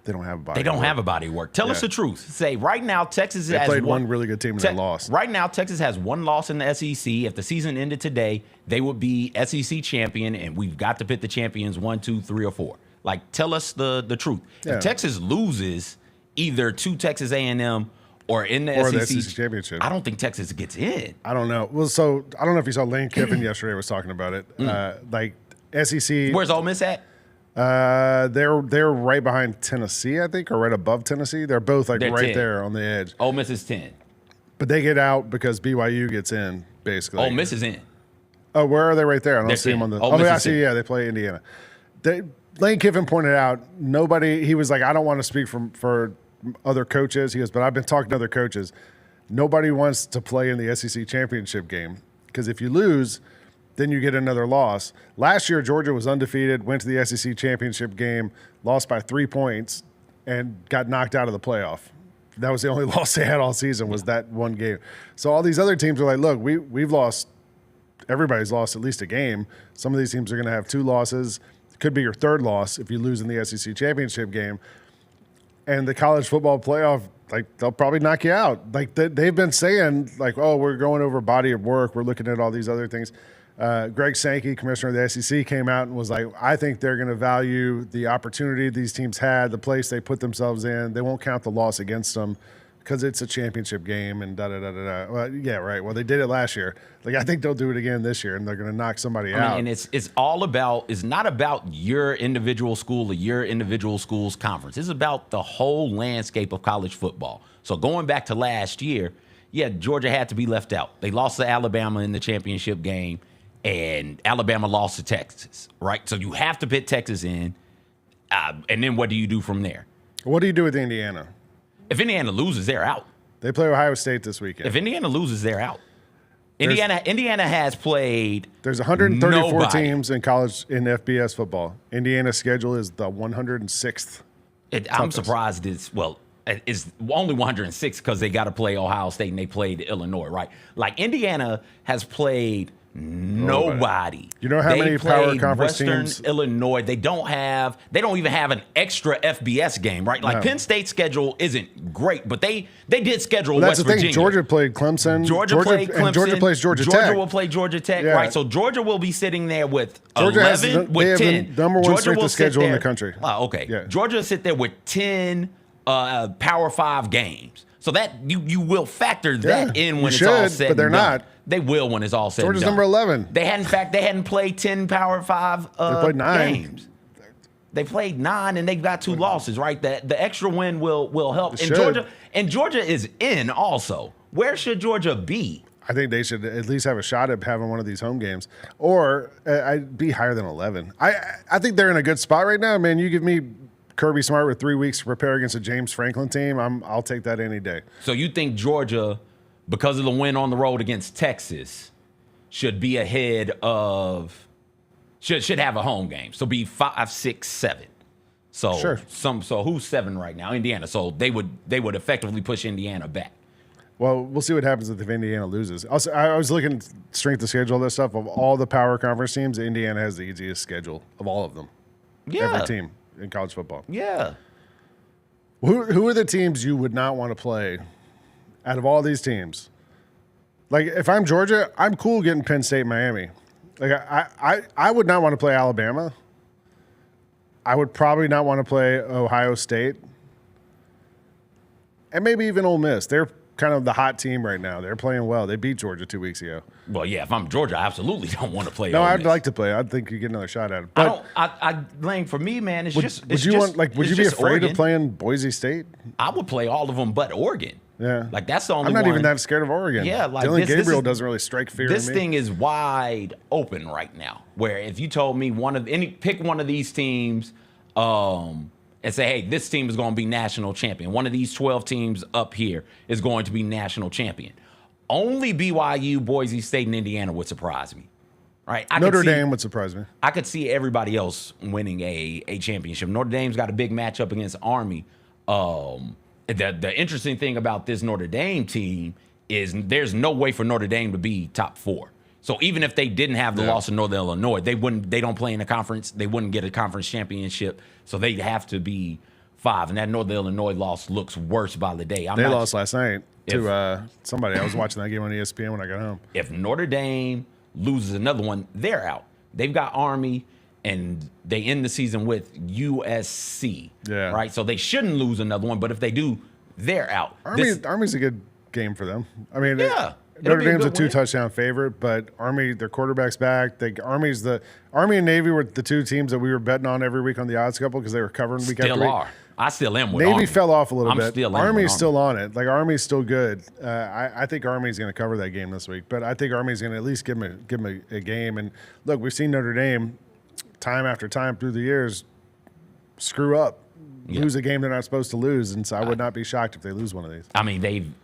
They don't have a body. They don't have a body of work. Tell us the truth. Say right now, Texas has played one really good team and they lost. Right now, Texas has 1 loss in the SEC. If the season ended today, they would be SEC champion, and we've got to pick the champions 1, 2, 3, or 4. Like, tell us the truth. Yeah. If Texas loses either to Texas A&M or in the or SEC, the SEC championship, I don't think Texas gets in. I don't know. Well, so I don't know if you saw Lane Kiffin yesterday was talking about it. Like SEC. Where's Ole Miss at? They're right behind Tennessee, I think, or right above Tennessee. They're both like They're right 10. there on the edge. Ole Miss is 10. But they get out because BYU gets in, basically. Ole Miss is in. Oh, where are they right there? I don't They're see them on the. 10. Ole Miss I is see. 10. Yeah, they play Indiana. Lane Kiffin pointed out he was like, I don't want to speak for other coaches. He goes, but I've been talking to other coaches. Nobody wants to play in the SEC championship game because if you lose, then you get another loss. Last year, Georgia was undefeated, went to the SEC championship game, lost by 3 points, and got knocked out of the playoff. That was the only loss they had all season was that one game. So all these other teams are like, look, we've lost. Everybody's lost at least a game. Some of these teams are going to have 2 losses. It could be your 3rd loss if you lose in the SEC championship game. And the college football playoff, like, they'll probably knock you out. Like, they've been saying, like, oh, we're going over body of work. We're looking at all these other things. Greg Sankey, commissioner of the SEC, came out and was like, I think they're going to value the opportunity these teams had, the place they put themselves in. They won't count the loss against them because it's a championship game and da-da-da-da-da. Well, yeah, right. Well, they did it last year. Like, I think they'll do it again this year, and they're going to knock somebody out. And it's all about, it's not about your individual school or your individual school's conference. It's about the whole landscape of college football. So going back to last year, yeah, Georgia had to be left out. They lost to Alabama in the championship game, and Alabama lost to Texas, right? So you have to put Texas in, and then what do you do from there? What do you do with Indiana? If Indiana loses, they're out. They play Ohio State this weekend. If Indiana loses, they're out. Indiana has played. There's 134 nobody. teams in college in FBS football. Indiana's schedule is the 106th. I'm surprised it's only 106 because they got to play Ohio State and they played Illinois, right? Like Indiana has played nobody. You know how many power conference Western teams? Illinois. They don't even have an extra FBS game, right? Like No. Penn State's schedule isn't great, but they did schedule Well, that's West the thing. Virginia. Georgia played Clemson. Georgia played Clemson. And Georgia plays Georgia Tech. Georgia will play Georgia Tech, Yeah. right? So Georgia will be sitting there with Georgia 11, they have 10. the number one Georgia strength will of sit schedule in the there- country. Oh, okay. Yeah. Georgia will sit there with 10 Power 5 games. So that you will factor that Yeah, in you when it's all should, said but they're and done. not. They will when it's all said Georgia's and done. number 11. They hadn't played 10 Power 5 They played 9. games. They played 9 and they've got 2 losses, right? The extra win will help. It should. Georgia is in also. Where should Georgia be? I think they should at least have a shot at having one of these home games, or I'd be higher than 11. I think they're in a good spot right now, man. You give me Kirby Smart with 3 weeks to prepare against a James Franklin team, I'll take that any day. So you think Georgia, because of the win on the road against Texas, should be ahead of should have a home game? So be 5, 6, 7. So Sure. So who's 7 right now? Indiana. So they would effectively push Indiana back. Well, we'll see what happens if Indiana loses. Also, I was looking at strength of schedule, this stuff. Of all the power conference teams, Indiana has the easiest schedule of all of them. Yeah. Every team in college football. Yeah. Who are the teams you would not want to play out of all these teams. Like, if I'm Georgia, I'm cool getting Penn State, Miami. Like, I would not want to play Alabama. I would probably not want to play Ohio State. And maybe even Ole Miss. They're kind of the hot team right now. They're playing well. They beat Georgia 2 weeks ago. Well, yeah, if I'm Georgia, I absolutely don't want to play. No, Ole I'd Miss. like to play. I think you get another shot at it. But Lang, for me, man, it's would you be afraid Oregon. of playing Boise State? I would play all of them but Oregon. Yeah. Like, that's the only I'm not one. even that scared of Oregon. Yeah, like Dylan this Gabriel is, doesn't really strike fear in me. This thing is wide open right now. Where if you told me pick one of these teams, and say, hey, this team is going to be national champion. One of these 12 teams up here is going to be national champion. Only BYU, Boise State, and Indiana would surprise me. Right? Notre Dame would surprise me. I could see everybody else winning a championship. Notre Dame's got a big matchup against Army. The interesting thing about this Notre Dame team is there's no way for Notre Dame to be top 4. So even if they didn't have the loss of Northern Illinois, they don't play in a conference. They wouldn't get a conference championship. So they'd have to be 5. And that Northern Illinois loss looks worse by the day. They lost last night to somebody. I was watching that game on ESPN when I got home. If Notre Dame loses another one, they're out. They've got Army, and they end the season with USC. Yeah. Right? So they shouldn't lose another one. But if they do, they're out. Army's a good game for them. I mean, yeah. Notre Dame's a 2-touchdown favorite, but Army, their quarterback's back. Army and Navy were the 2 teams that we were betting on every week on the odds couple because they were covering week after week. Still are. I still am with Navy Army. fell off a little bit. Army's still Army. on it. Like, Army's still good. I think Army's going to cover that game this week, but I think Army's going to at least give them a game. And look, we've seen Notre Dame time after time through the years screw up. Lose a game they're not supposed to lose, and so I would not be shocked if they lose one of these. I mean,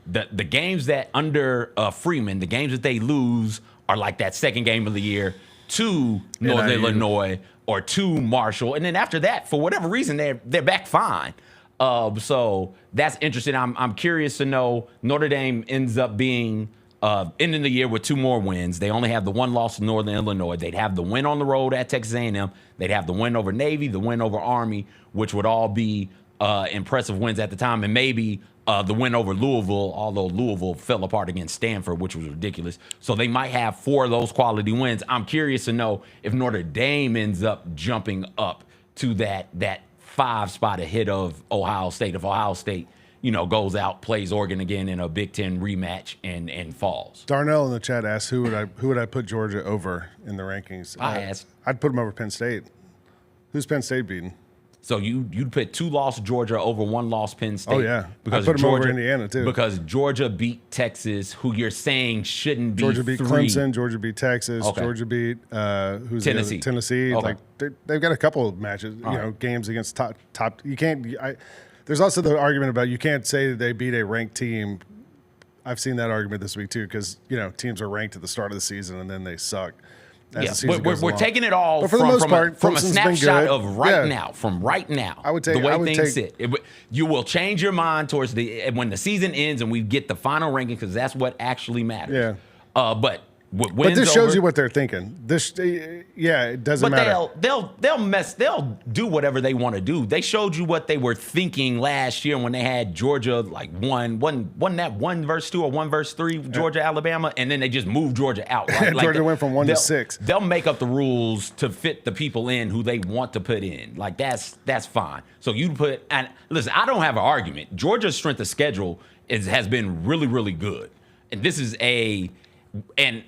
the games that under Freeman, the games that they lose are like that second game of the year to Northern Illinois or to Marshall, and then after that, for whatever reason, they're back fine. So that's interesting. I'm curious to know. Notre Dame ends up being ending the year with 2 more wins. They only have the 1 loss to Northern Illinois. They'd have the win on the road at Texas A&M. They'd have the win over Navy, the win over Army, which would all be impressive wins at the time, and maybe the win over Louisville, although Louisville fell apart against Stanford, which was ridiculous. So they might have 4 of those quality wins. I'm curious to know if Notre Dame ends up jumping up to that 5 spot ahead of Ohio State. If Ohio State goes out, plays Oregon again in a Big Ten rematch and falls. Darnell in the chat asked, who would I put Georgia over in the rankings? I asked. I'd put them over Penn State. Who's Penn State beating? So you'd put 2-loss Georgia over 1-loss Penn State. Oh yeah, because I put them Georgia, over Indiana too. Because Georgia beat Texas, who you're saying shouldn't be. Georgia beat 3. Clemson. Georgia beat Texas. Okay. Georgia beat who's Tennessee. Tennessee. Okay. Like they've got a couple of matches. Games against top. You can't. There's also the argument about you can't say that they beat a ranked team. I've seen that argument this week too because teams are ranked at the start of the season and then they suck. We're taking it all but for the most part, from a Clemson's been snapshot good. of right now. From right now, I would take the way I would things take, sit. You will change your mind towards when the season ends and we get the final ranking because that's what actually matters. Yeah. But But this shows you what they're thinking. It doesn't matter. They'll do whatever they want to do. They showed you what they were thinking last year when they had Georgia wasn't that 1-2 or 1-3 Georgia Alabama, and then they just moved Georgia out. Right? Georgia went from 1 to 6. They'll make up the rules to fit the people in who they want to put in. Like that's fine. So and listen, I don't have an argument. Georgia's strength of schedule has been really, really good, and this is and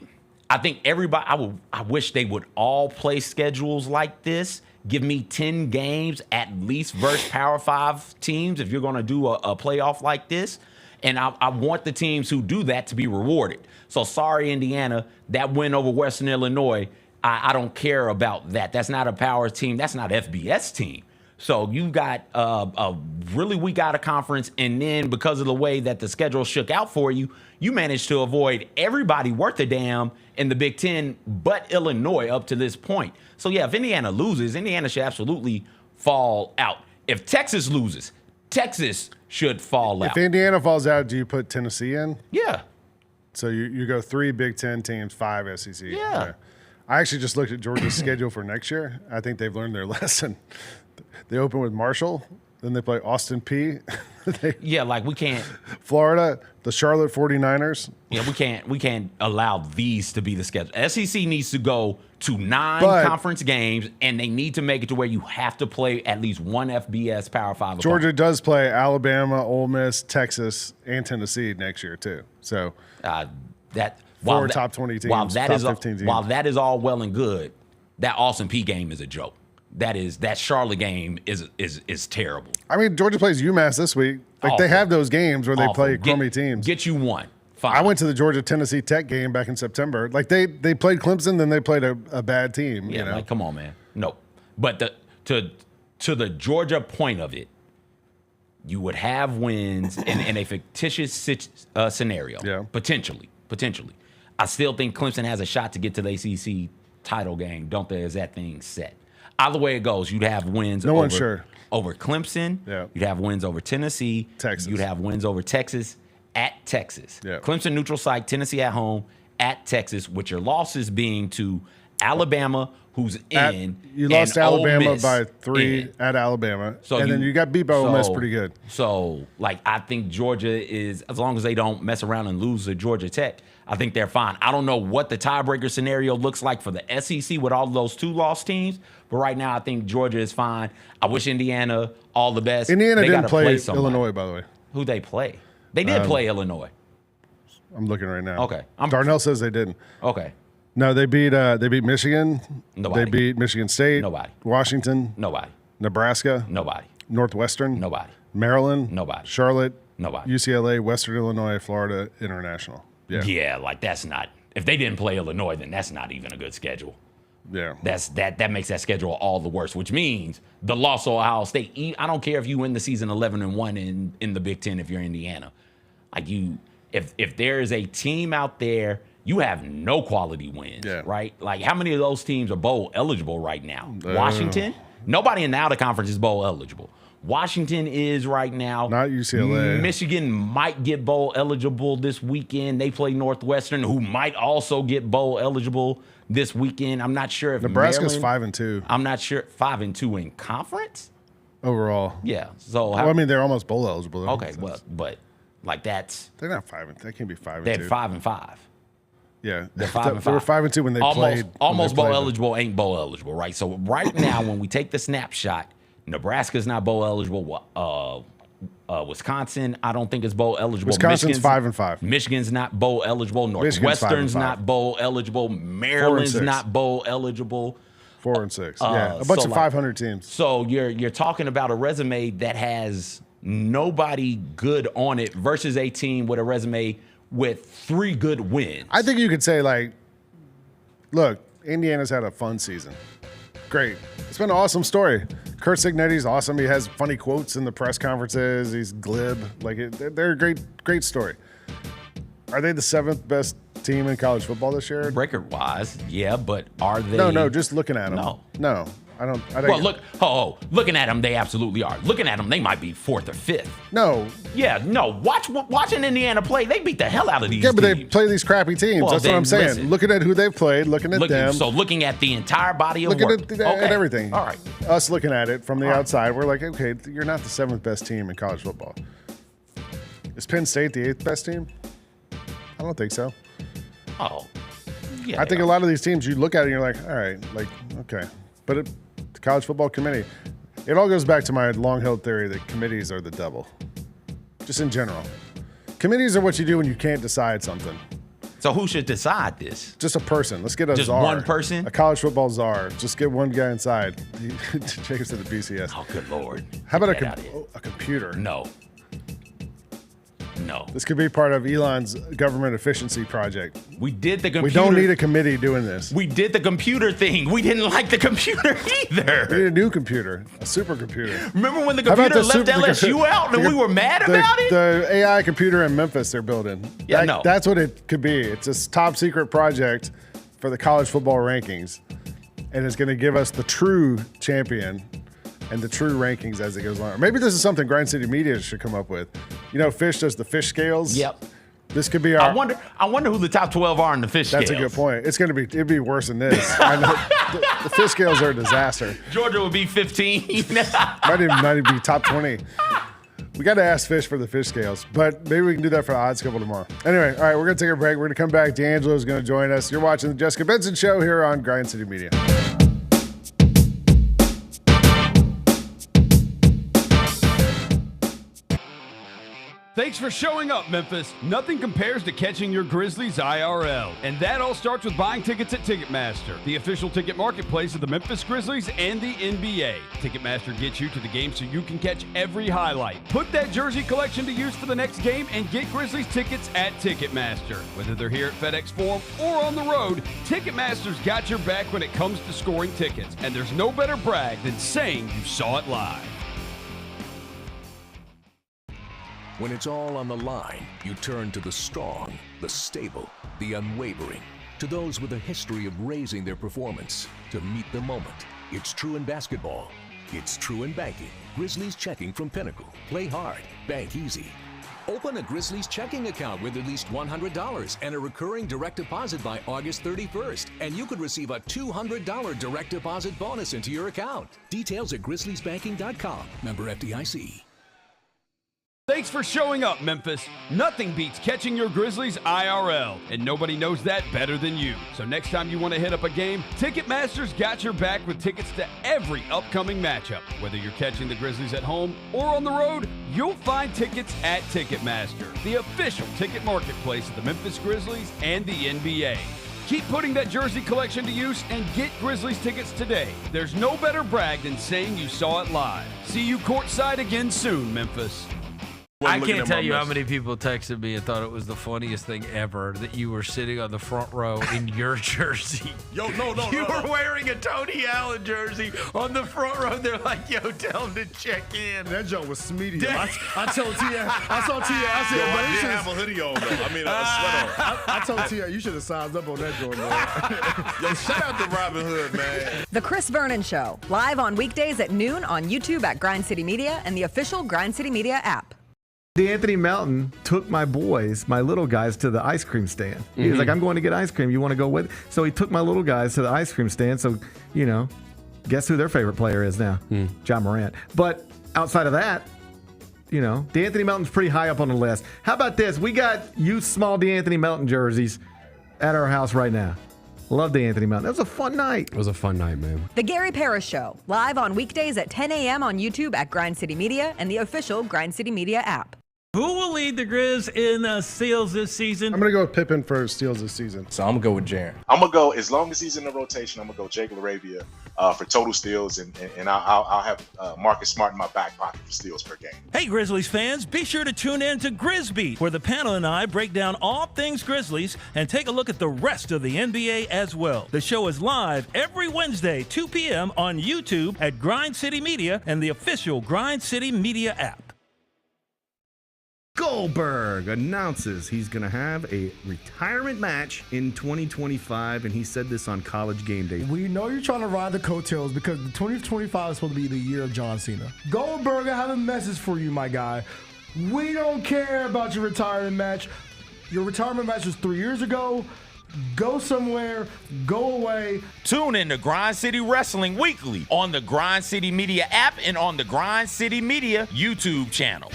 I think everybody, I wish they would all play schedules like this. Give me 10 games at least versus Power 5 teams if you're going to do a playoff like this. And I want the teams who do that to be rewarded. So sorry, Indiana, that win over Western Illinois, I don't care about that. That's not a power team. That's not an FBS team. So you've got a really weak out of conference, and then because of the way that the schedule shook out for you, you managed to avoid everybody worth a damn in the Big Ten but Illinois up to this point. So, yeah, if Indiana loses, Indiana should absolutely fall out. If Texas loses, Texas should fall out. If Indiana falls out, do you put Tennessee in? Yeah. So you go 3 Big Ten teams, 5 SEC. Yeah. Okay. I actually just looked at Georgia's schedule for next year. I think they've learned their lesson. They open with Marshall, Then they play Austin P. Yeah, like we can't. Florida, the Charlotte 49ers. Yeah, we can't allow these to be the schedule. SEC needs to go to 9 conference games, and they need to make it to where you have to play at least one FBS Power 5. Georgia does play Alabama, Ole Miss, Texas, and Tennessee next year too. So four top 20 teams, top 15 teams. While that is all well and good, that Austin P game is a joke. That Charlotte game is terrible. I mean, Georgia plays UMass this week. Like they have those games where they play crummy teams. Get you one. Fine. I went to the Georgia Tennessee Tech game back in September. Like they played Clemson, then they played a bad team. Yeah, you know? like come on, man. No, but to the Georgia point of it, you would have wins in a fictitious scenario. Yeah, potentially. I still think Clemson has a shot to get to the ACC title game. Don't they? Is that thing set? Either way it goes, you'd have wins over Clemson. Yeah. You'd have wins over Tennessee. Texas. You'd have wins over Texas at Texas. Yeah. Clemson neutral site, Tennessee at home, at Texas, with your losses being to Alabama, who's in. You lost to Alabama by 3 in. at Alabama. Then you got beat by Ole Miss pretty good. So, I think Georgia is, as long as they don't mess around and lose to Georgia Tech, I think they're fine. I don't know what the tiebreaker scenario looks like for the SEC with all those 2-loss teams, but right now I think Georgia is fine. I wish Indiana all the best. Indiana didn't play Illinois, by the way. Who they play? They did play Illinois. I'm looking right now. Okay. Darnell says they didn't. Okay. No, they beat Michigan. Nobody. They beat Michigan State. Nobody. Washington. Nobody. Nebraska. Nobody. Northwestern. Nobody. Maryland. Nobody. Charlotte. Nobody. UCLA, Western Illinois, Florida International. Yeah, that's not. If they didn't play Illinois, then that's not even a good schedule. Yeah. That makes that schedule all the worse, which means the loss of Ohio State. I don't care if you win the season 11-1 in the Big Ten if you're Indiana. If there is a team out there, you have no quality wins, right? Like how many of those teams are bowl eligible right now? Washington? Nobody in the outer conference is bowl eligible. Washington is right now. Not UCLA. Michigan might get bowl eligible this weekend. They play Northwestern, who might also get bowl eligible this weekend. I'm not sure if Nebraska's Maryland, 5-2. I'm not sure 5-2 in conference overall. Yeah. So I mean, they're almost bowl eligible. Okay, but that's they're not 5. They can't be 5-2. They're 5-5. Yeah, they're 5-5. They were 5-2 when they played. Almost bowl eligible ain't bowl eligible, right? So right now, when we take the snapshot, Nebraska's not bowl eligible. Wisconsin, I don't think is bowl eligible. Wisconsin's 5-5. Michigan's not bowl eligible. Northwestern's not bowl eligible. Maryland's not bowl eligible. 4-6. Yeah, a bunch of 500 teams. So you're talking about a resume that has nobody good on it versus a team with a resume with 3 good wins. I think you could say look, Indiana's had a fun season. Great. It's been an awesome story. Kurt Cignetti's awesome. He has funny quotes in the press conferences. He's glib. They're a great story. Are they the 7th best team in college football this year? Record-wise, yeah, but are they? No, just looking at them. No. I don't. Well, looking at them, they absolutely are. Looking at them, they might be 4th or 5th. No. Yeah, no. Watching Indiana play, they beat the hell out of these teams. Yeah, but they play these crappy teams. Well, that's what I'm saying. Listen. Looking at who they've played, looking at them. So looking at the entire body of work. Looking at everything. All right. Us looking at it from the outside, we're like, okay, you're not the 7th best team in college football. Is Penn State the 8th best team? I don't think so. Oh. Yeah. I think a lot of these teams, you look at it and you're like, all right, okay. But the college football committee, it all goes back to my long-held theory that committees are the devil. Just in general. Committees are what you do when you can't decide something. So who should decide this? Just a person. Let's get a Just czar. one person? A college football czar. Just get one guy inside. Jacobs to the BCS. Oh, good Lord. How about a computer? No. This could be part of Elon's government efficiency project. We did the computer. We don't need a committee doing this. We did the computer thing. We didn't like the computer either. We need a new computer, a supercomputer. Remember when the computer left LSU out and we were mad about it? The AI computer in Memphis they're building. Yeah, That's what it could be. It's a top secret project for the college football rankings. And it's going to give us the true champion and the true rankings as it goes on. Maybe this is something Grind City Media should come up with. You know, Fish does the fish scales. Yep. This could be our. I wonder who the top 12 are in the fish That's scales. a good point. It'd be worse than this. I know the fish scales are a disaster. Georgia would be 15. Might not even be top 20. We got to ask Fish for the fish scales, but maybe we can do that for the odds couple tomorrow. Anyway, all right, we're going to take a break. We're going to come back. DeAngelo is going to join us. You're watching the Jessica Benson Show here on Grind City Media. Thanks for showing up, Memphis. Nothing compares to catching your Grizzlies IRL. And that all starts with buying tickets at Ticketmaster, the official ticket marketplace of the Memphis Grizzlies and the NBA. Ticketmaster gets you to the game so you can catch every highlight. Put that jersey collection to use for the next game and get Grizzlies tickets at Ticketmaster. Whether they're here at FedEx Forum or on the road, Ticketmaster's got your back when it comes to scoring tickets. And there's no better brag than saying you saw it live. When it's all on the line, you turn to the strong, the stable, the unwavering. To those with a history of raising their performance to meet the moment. It's true in basketball. It's true in banking. Grizzlies Checking from Pinnacle. Play hard. Bank easy. Open a Grizzlies checking account with at least $100 and a recurring direct deposit by August 31st. And you could receive a $200 direct deposit bonus into your account. Details at grizzliesbanking.com. Member FDIC. Thanks for showing up, Memphis. Nothing beats catching your Grizzlies IRL, and nobody knows that better than you. So next time you want to hit up a game, Ticketmaster's got your back with tickets to every upcoming matchup. Whether you're catching the Grizzlies at home or on the road, you'll find tickets at Ticketmaster, the official ticket marketplace of the Memphis Grizzlies and the NBA. Keep putting that jersey collection to use and get Grizzlies tickets today. There's no better brag than saying you saw it live. See you courtside again soon, Memphis. I can't tell you how many people texted me and thought it was the funniest thing ever that you were sitting on the front row in your jersey. Yo, no. You were wearing a Tony Allen jersey on the front row. They're like, yo, tell him to check in. That joke was smeedy. I told Tia, I saw Tia, I said, Yo, man, I you did should have a hoodie on, though. I mean, a sweater on. I told Tia, you should have sized up on that joint, man. Yo, shout out to Robin Hood, man. The Chris Vernon Show, live on weekdays at noon on YouTube at Grind City Media and the official Grind City Media app. Anthony Melton took my little guys, to the ice cream stand. He was like, I'm going to get ice cream. You want to go with? So he took my little guys to the ice cream stand. So, guess who their favorite player is now? John Morant. But outside of that, DeAnthony Melton's pretty high up on the list. How about this? We got youth small DeAnthony Melton jerseys at our house right now. Love DeAnthony Melton. That was a fun night. It was a fun night, man. The Gary Parrish Show, live on weekdays at 10 a.m. on YouTube at Grind City Media and the official Grind City Media app. Who will lead the Grizz in steals this season? I'm going to go with Pippen for steals this season. So I'm going to go with Jaren. I'm going to go, as long as he's in the rotation, I'm going to go Jake LaRavia for total steals, and I'll have Marcus Smart in my back pocket for steals per game. Hey, Grizzlies fans, be sure to tune in to Grizzbeat, where the panel and I break down all things Grizzlies and take a look at the rest of the NBA as well. The show is live every Wednesday, 2 p.m. on YouTube at Grind City Media and the official Grind City Media app. Goldberg announces he's going to have a retirement match in 2025, and he said this on College Game Day. We know you're trying to ride the coattails because the 2025 is supposed to be the year of John Cena. Goldberg, I have a message for you, my guy. We don't care about your retirement match. Your retirement match was 3 years ago. Go somewhere, go away. Tune in to Grind City Wrestling weekly on the Grind City Media app and on the Grind City Media YouTube channel.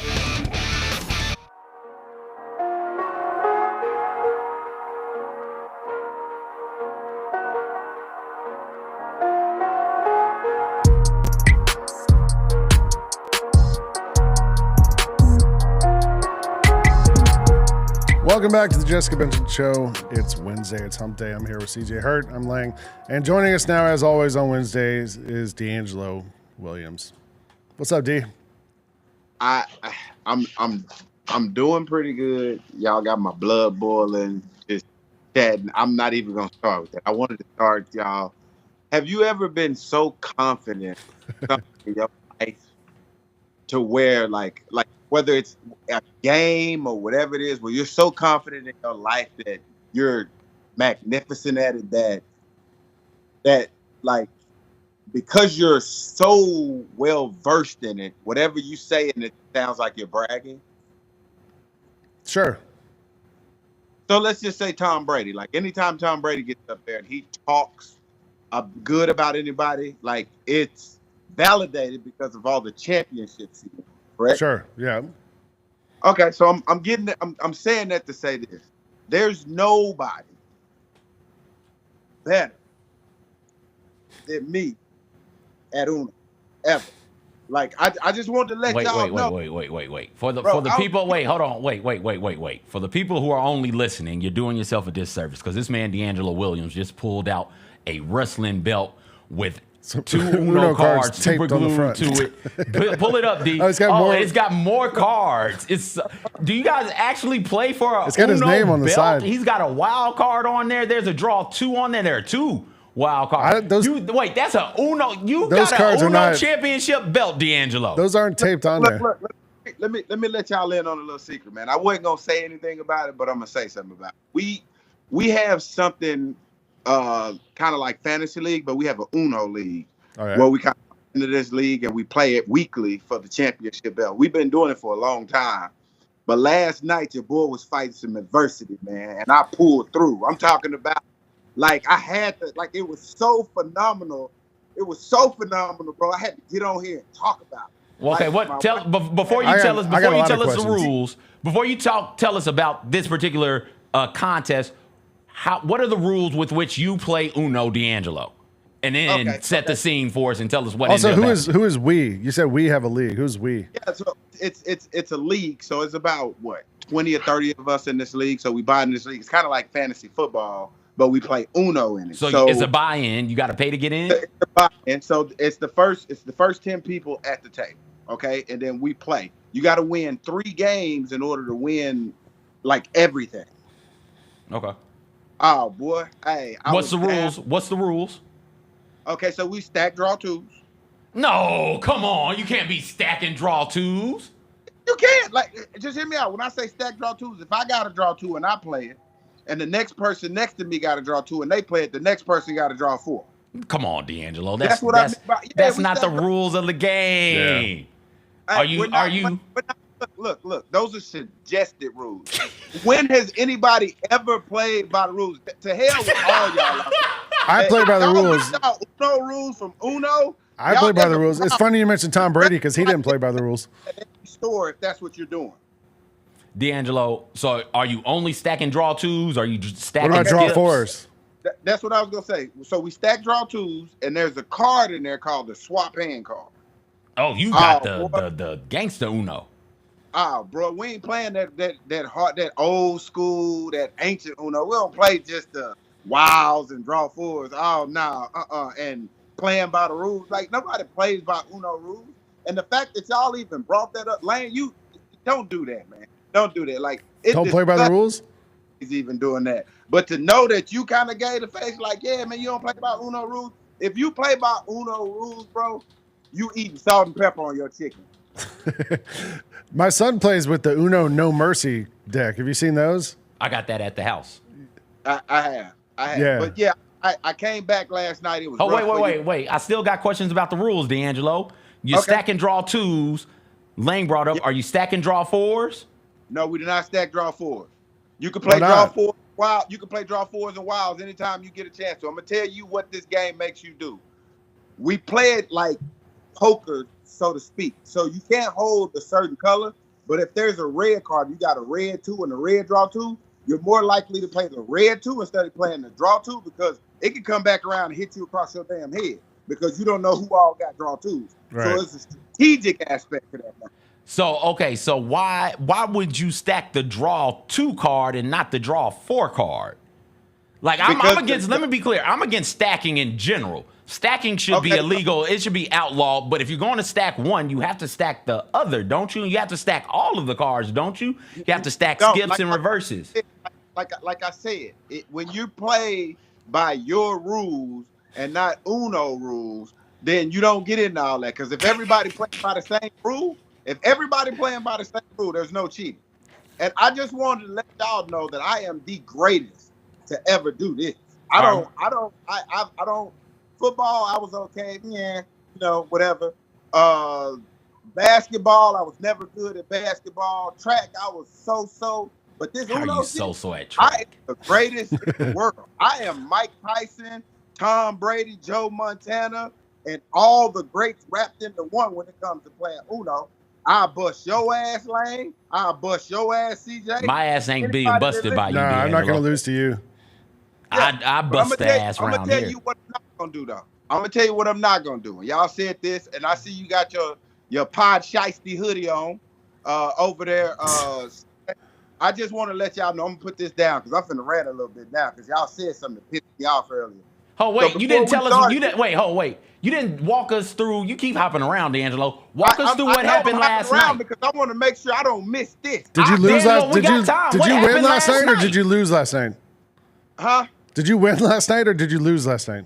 Welcome back to the Jessica Benson Show. It's Wednesday. It's Hump Day. I'm here with CJ Hurt. I'm Lang. And joining us now, as always, on Wednesdays is DeAngelo Williams. What's up, D? I'm doing pretty good. Y'all got my blood boiling. Just chatting. I'm not even gonna start with that. I wanted to start, y'all. Have you ever been so confident in your life to where like whether it's a game or whatever it is, where you're so confident in your life that you're magnificent at it, that like, because you're so well versed in it, whatever you say and it sounds like you're bragging? Sure. So let's just say Tom Brady. Like anytime Tom Brady gets up there and he talks good about anybody, like it's validated because of all the championships he won, correct? Sure. Yeah. Okay, so I'm saying that to say this. There's nobody better than me at Uno ever. Like I just want to let y'all know. Wait. For the people, hold on. Wait. For the people who are only listening, you're doing yourself a disservice because this man DeAngelo Williams just pulled out a wrestling belt with two Uno cards super glued to it. Pull it up, D. It's got more cards. Do you guys actually play for a It's got Uno his name on the belt? side. He's got a wild card on there. There's a draw 2 on there. There are 2 wild cards. That's a Uno. You those got cards a are Uno not- championship belt, DeAngelo. Those aren't taped on there. Look, let me let y'all in on a little secret, man. I wasn't gonna say anything about it, but I'm gonna say something about it. We have something kind of like fantasy league, but we have an Uno league where we kind of into this league and we play it weekly for the championship belt. We've been doing it for a long time, but last night your boy was fighting some adversity, man, and I pulled through. I'm talking about like I had to, like it was so phenomenal. It was so phenomenal, bro. I had to get on here and talk about it. Okay, before you tell us the rules, before you tell us about this particular contest, what are the rules with which you play Uno, DeAngelo? And then set the scene for us and tell us what. Also, who is we? You said we have a league. Who's we? Yeah, so it's a league. So it's about 20 or 30 of us in this league. So we buy in this league. It's kind of like fantasy football, but we play Uno in it. So it's a buy-in. You got to pay to get in. It's a buy-in. So it's the first 10 people at the table. Okay, and then we play. You got to win 3 games in order to win like everything. Okay. Oh boy, hey. What's the rules? What's the rules? Okay, so we stack draw 2s. No, come on. You can't be stacking draw 2s. You can't. Like, just hear me out. When I say stack draw 2s, if I got to draw 2 and I play it, and the next person next to me got to draw 2 and they play it, the next person got to draw 4. Come on, DeAngelo. That's what I mean by, that's not the rules of the game. Yeah. Are you? Look. Those are suggested rules. When has anybody ever played by the rules? To hell with all y'all. I play by the rules. Uno rules from Uno. I play by the rules. It's funny you mentioned Tom Brady because he didn't play by the rules. Store if that's what you're doing. DeAngelo, so are you only stacking draw 2s? Or are you stacking? What about draw 4s? That's what I was gonna say. So we stack draw 2s, and there's a card in there called the swap hand card. Oh, you got the gangster Uno. Oh, bro, we ain't playing that hard, that old school, that ancient Uno. We don't play just the wilds and draw 4s. Oh, no, and playing by the rules. Like, nobody plays by Uno rules. And the fact that y'all even brought that up, Lane, you don't do that, man. Don't do that. Like, don't play by the rules? He's even doing that. But to know that you kind of gave the face like, yeah, man, you don't play by Uno rules. If you play by Uno rules, bro, you eating salt and pepper on your chicken. My son plays with the Uno No Mercy deck. Have you seen those? I got that at the house. I have. Yeah. But yeah, I came back last night. It was. Wait. I still got questions about the rules, DeAngelo. You're stacking draw 2s. Lane brought up. Are you stacking draw 4s? No, we do not stack draw 4s. You can play draw 4s. Wild. You can play draw 4s and wilds anytime you get a chance. So I'm gonna tell you what this game makes you do. We play it like poker, so to speak. So you can't hold a certain color, but if there's a red card, you got a red 2 and a red draw 2, you're more likely to play the red 2 instead of playing the draw 2 because it can come back around and hit you across your damn head because you don't know who all got draw 2s. Right. So it's a strategic aspect for that. So why would you stack the draw 2 card and not the draw 4 card? Like I'm against. Let me be clear. I'm against stacking in general. Stacking should be illegal. It should be outlawed. But if you're going to stack one, you have to stack the other, don't you? You have to stack all of the cards, don't you? You have to stack skips and reverses. Like I said, when you play by your rules and not Uno rules, then you don't get into all that. Because if everybody playing by the same rule, there's no cheating. And I just wanted to let y'all know that I am the greatest to ever do this. I don't. Football, I was okay. Yeah, whatever. Basketball, I was never good at basketball. Track, I was so. But this How are Uno you shit, so at I track? am the greatest in the world. I am Mike Tyson, Tom Brady, Joe Montana, and all the greats wrapped into one when it comes to playing Uno. I'll bust your ass, Lane. I'll bust your ass, CJ. My ass ain't being Anybody busted that by you, No, I'm not going to DeAngelo. lose to you. I bust the ass I'm around gonna tell here. you what I'm not gonna do though. I'm gonna tell you what I'm not gonna do. Y'all said this, and I see you got your Pod Shiesty hoodie on over there. I just want to let y'all know I'm gonna put this down because I'm finna rant a little bit now because y'all said something that pissed me off earlier. Oh wait, So you didn't before tell we us. started- You didn't wait. Oh wait, you didn't walk us through. You keep hopping around, DeAngelo. Walk us through I what know happened I'm hopping last around night. because I want to make sure I don't miss this. Did you lose DeAngelo, last? we Did you got time. did What you win happened last last night, or night? did you lose last night? Huh? Did you win last night, or did you lose last night?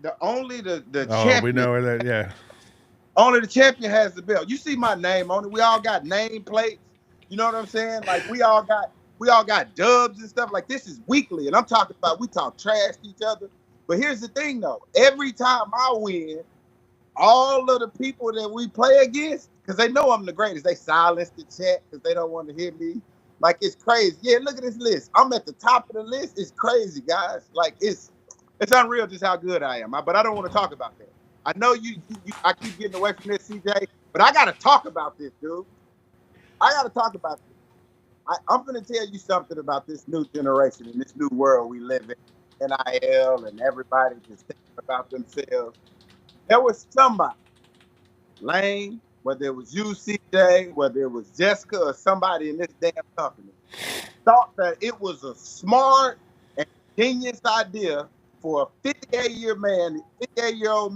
The Oh, champion. we know where that. Yeah. Only the champion has the belt. You see my name on it. We all got name plates. You know what I'm saying? Like we all got dubs and stuff. Like this is weekly, and I'm talking about we talk trash to each other. But here's the thing, though. Every time I win, all of the people that we play against, because they know I'm the greatest, they silence the chat because they don't want to hear me. Like it's crazy. Yeah, look at this list. I'm at the top of the list. It's crazy, guys. Like it's unreal just how good I am. But I don't want to talk about that. I know you I keep getting away from this, CJ, but I got to talk about this, dude. I got to talk about this. I'm going to tell you something about this new generation and this new world we live in, NIL, and everybody just thinking about themselves. There was somebody, Lane, whether it was you, CJ, whether it was Jessica or somebody in this damn company, thought that it was a smart and genius idea for a 58-year-old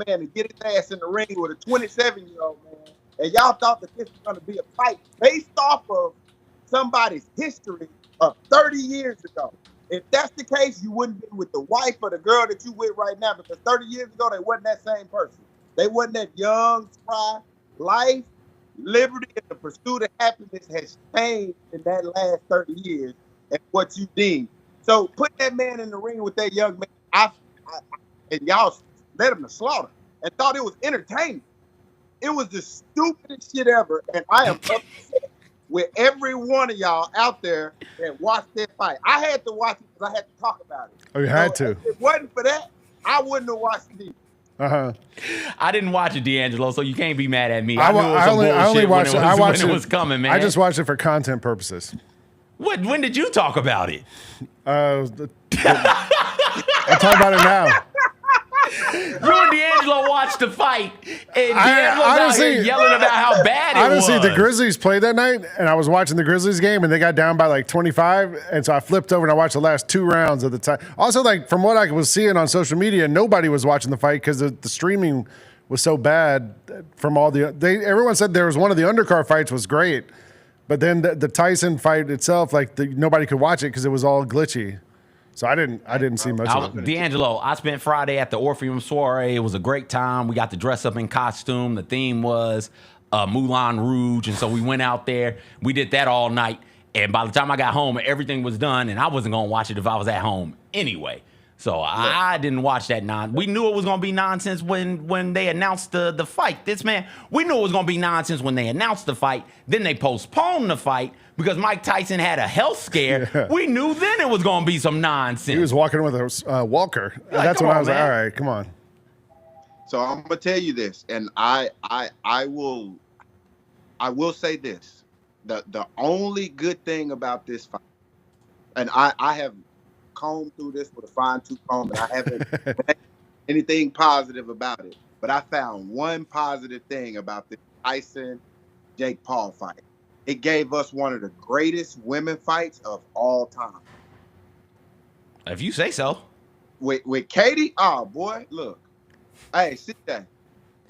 man to get his ass in the ring with a 27-year-old man, and y'all thought that this was going to be a fight based off of somebody's history of 30 years ago. If that's the case, you wouldn't be with the wife or the girl that you with right now, because 30 years ago, they wasn't that same person. They wasn't that young, spry. Life, liberty, and the pursuit of happiness has changed in that last 30 years and what you deem. So put that man in the ring with that young man, and y'all led him to slaughter and thought it was entertainment. It was the stupidest shit ever, and I am upset with every one of y'all out there that watched that fight. I had to watch it because I had to talk about it. Oh, you had to. If it wasn't for that, I wouldn't have watched it either. Uh-huh. I didn't watch it, DeAngelo, so you can't be mad at me. I knew it was some only bullshit watched it. I watched when it it was coming, man. I just watched it for content purposes. When did you talk about it? I'll talk about it now. You and DeAngelo watched the fight, and DeAngelo's out here yelling about how bad it was. Honestly, the Grizzlies played that night, and I was watching the Grizzlies game, and they got down by like 25, and so I flipped over and I watched the last 2 rounds of the time. Also, like from what I was seeing on social media, nobody was watching the fight because the streaming was so bad from all the. Everyone said there was one of the undercard fights was great, but then the Tyson fight itself, like nobody could watch it because it was all glitchy. So I didn't see much of it. DeAngelo, I spent Friday at the Orpheum soiree. It was a great time. We got to dress up in costume. The theme was Moulin Rouge, and so we went out there. We did that all night, and by the time I got home, everything was done, and I wasn't going to watch it if I was at home anyway. So I didn't watch that We knew it was going to be nonsense when they announced the fight. We knew it was going to be nonsense when they announced the fight. Then they postponed the fight because Mike Tyson had a health scare. Yeah. We knew then it was going to be some nonsense. He was walking with a walker. Like, that's when I was man. like, all right, come on. So I'm gonna tell you this, and I will say this: the only good thing about this fight, and I have combed through this with a fine-tooth comb, and I haven't had anything positive about it. But I found one positive thing about the Tyson-Jake Paul fight. It gave us one of the greatest women fights of all time. If you say so. With Katie, oh boy, look. Hey, sit down.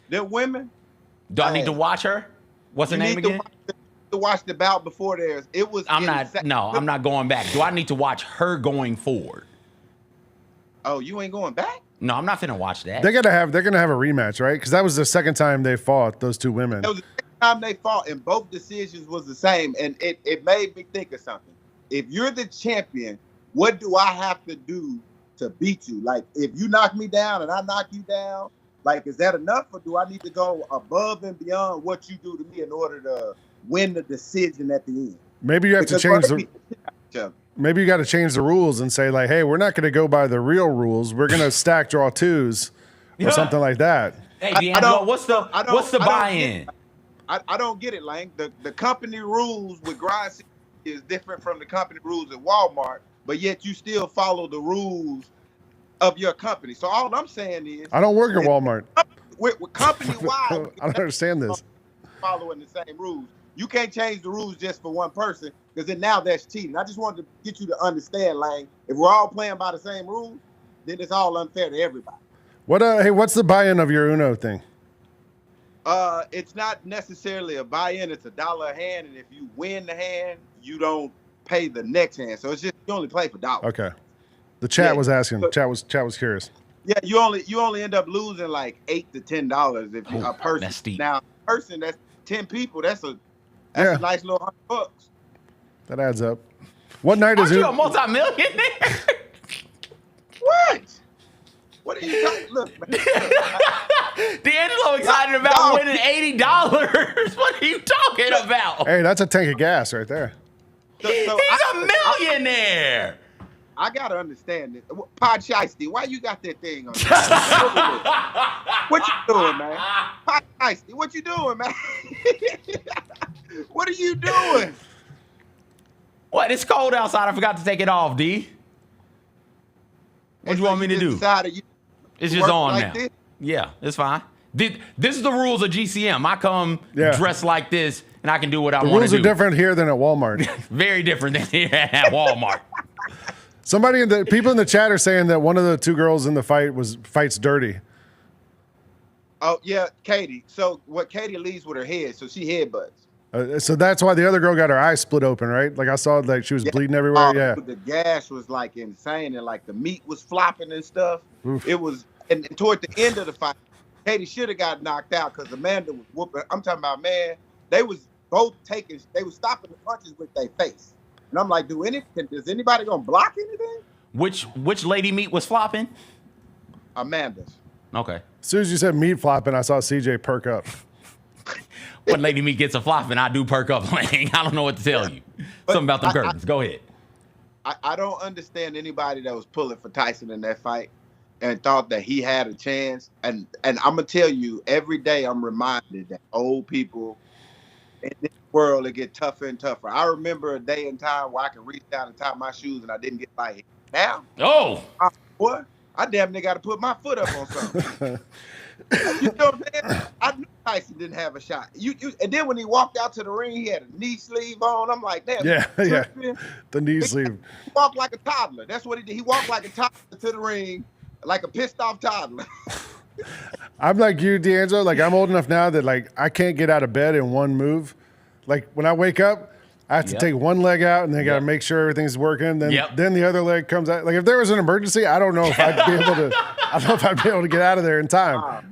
They're women. Do I need to watch her? What's her name again? To watch the bout before theirs. It was. I'm not going back. Do I need to watch her going forward? Oh, you ain't going back? No, I'm not finna watch that. They're gonna have a rematch, right? Because that was the second time they fought, those two women. It was the second time they fought, and both decisions was the same. And it made me think of something. If you're the champion, what do I have to do to beat you? Like, if you knock me down and I knock you down, like, is that enough, or do I need to go above and beyond what you do to me in order to win the decision at the end? Maybe you have to change Maybe you got to change the rules and say like, hey, we're not going to go by the real rules. We're going to stack draw twos or something like that. Hey, DeAngelo, what's the buy-in? I don't get it, Lang. The company rules with Grind City is different from the company rules at Walmart, but yet you still follow the rules of your company. So all I'm saying is, I don't work at Walmart. With company-wide, I don't understand this. Following the same rules. You can't change the rules just for one person, because then now that's cheating. I just wanted to get you to understand, Lang, if we're all playing by the same rules, then it's all unfair to everybody. Hey, what's the buy-in of your Uno thing? It's not necessarily a buy-in, it's $1 a hand, and if you win the hand, you don't pay the next hand. So it's just you only play for $1. Okay. The chat was asking. Chat was curious. Yeah, you only end up losing like $8 to $10 if a person. That's steep. Now, a person that's 10 people, that's a nice little $100. That adds up. What night is Aren't it? you a multi-millionaire? What? What are you talking? Look, man. DeAngelo excited about winning $80. What are you talking about? Hey, that's a tank of gas right there. He's a millionaire. I gotta understand this. Pod Shiesty, why you got that thing on? What you doing, man? Pod Shiesty, what you doing, man? What are you doing? What? It's cold outside. I forgot to take it off, D. What do you want me to do? It's just on now. Yeah, it's fine. This is the rules of GCM. I come dressed like this, and I can do what I want to do. The rules are different here than at Walmart. Very different than here at Walmart. People in the chat are saying that one of the two girls in the fights dirty. Oh yeah, Katie. So what? Katie leads with her head, so she headbutts. So that's why the other girl got her eyes split open, right? Like I saw, like she was bleeding everywhere. Yeah. The gas was like insane, and like the meat was flopping and stuff. Oof. It was, and toward the end of the fight, Katie should have got knocked out because Amanda was whooping. I'm talking about, man, they was both they was stopping the punches with their face. And I'm like, is anybody gonna block anything? Which lady meat was flopping? Amanda's. Okay. As soon as you said meat flopping, I saw CJ perk up. When lady meat gets a flopping, I do perk up. I don't know what to tell you. Something about them curtains. Go ahead. I don't understand anybody that was pulling for Tyson in that fight and thought that he had a chance. And I'm gonna tell you, every day I'm reminded that old people in this world, it get tougher and tougher. I remember a day and time where I could reach down and tie my shoes and I didn't get my head. Now, I damn near got to put my foot up on something. You know what I'm saying? I knew Tyson didn't have a shot. And then when he walked out to the ring, he had a knee sleeve on. I'm like, damn. Yeah. The knee sleeve. He walked like a toddler. That's what he did. He walked like a toddler to the ring, like a pissed off toddler. I'm like you, DeAngelo. Like I'm old enough now that like I can't get out of bed in one move. Like when I wake up, I have to take one leg out and then got to make sure everything's working. Then the other leg comes out. Like if there was an emergency, I don't know if I'd be able to. I don't know if I'd be able to get out of there in time.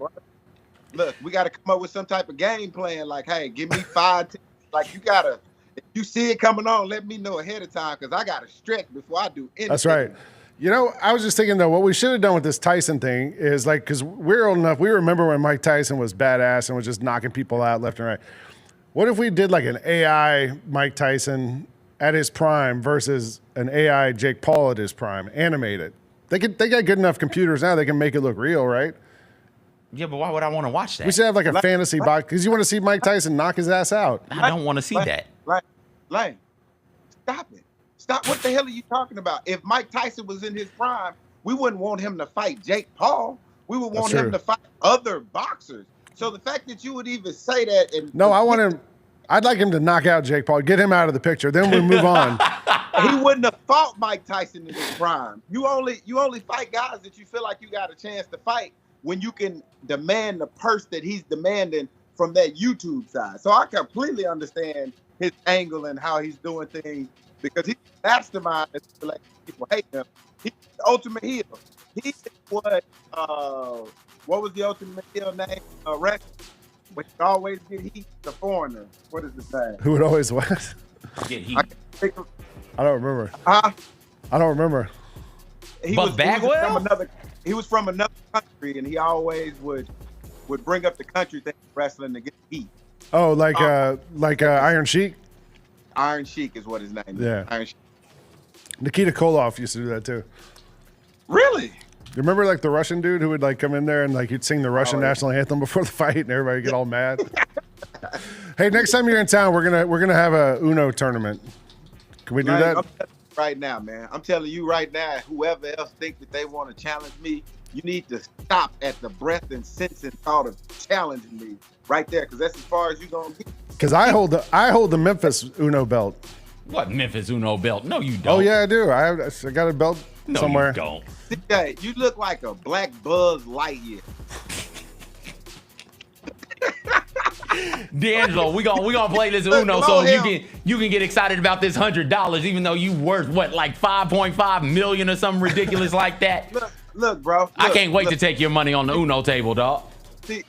Look, we got to come up with some type of game plan. Like, hey, give me 5. Like you gotta. If you see it coming on, let me know ahead of time because I got to stretch before I do anything. That's right. You know, I was just thinking, though, what we should have done with this Tyson thing is, like, because we're old enough, we remember when Mike Tyson was badass and was just knocking people out left and right. What if we did, like, an AI Mike Tyson at his prime versus an AI Jake Paul at his prime, animated? They got good enough computers now, they can make it look real, right? Yeah, but why would I want to watch that? We should have, like, a fantasy box, because you want to see Mike Tyson knock his ass out. I don't want to see that. Like, stop it. Stop. What the hell are you talking about? If Mike Tyson was in his prime, we wouldn't want him to fight Jake Paul. We would want him to fight other boxers. So the fact that you would even say that. I'd like him to knock out Jake Paul, get him out of the picture. Then we move on. He wouldn't have fought Mike Tyson in his prime. You only fight guys that you feel like you got a chance to fight when you can demand the purse that he's demanding from that YouTube side. So I completely understand his angle and how he's doing things. Because he's a mastermind, like people hate him. He's the ultimate heel. He what was the ultimate heel name? Rex, but he always get heat. The foreigner. What is his name? Who would always what? Get heat. I don't remember. I don't remember. He was from another country, and he always would bring up the country thing wrestling to get heat. Oh, like Iron Sheik. Iron Sheik is what his name is. Yeah. Iron Sheik. Nikita Koloff used to do that too. Really? You remember like the Russian dude who would like come in there and like he'd sing the Russian national anthem before the fight and everybody would get all mad? Hey, next time you're in town, we're gonna have a Uno tournament. Can we do Man, that? I'm telling you right now, man. I'm telling you right now, whoever else think that they want to challenge me, you need to stop at the breath and sense and thought of challenging me right there, because that's as far as you're gonna get. Because I hold the Memphis Uno belt. What Memphis Uno belt? No, you don't. Oh yeah, I do. I got a belt somewhere. You don't. CJ, you look like a black Buzz Lightyear. DeAngelo, we gonna play this Uno so you can get excited about this $100, even though you worth what, like 5.5 million or something ridiculous like that. Look, bro. I can't wait to take your money on the Uno table, dog. See,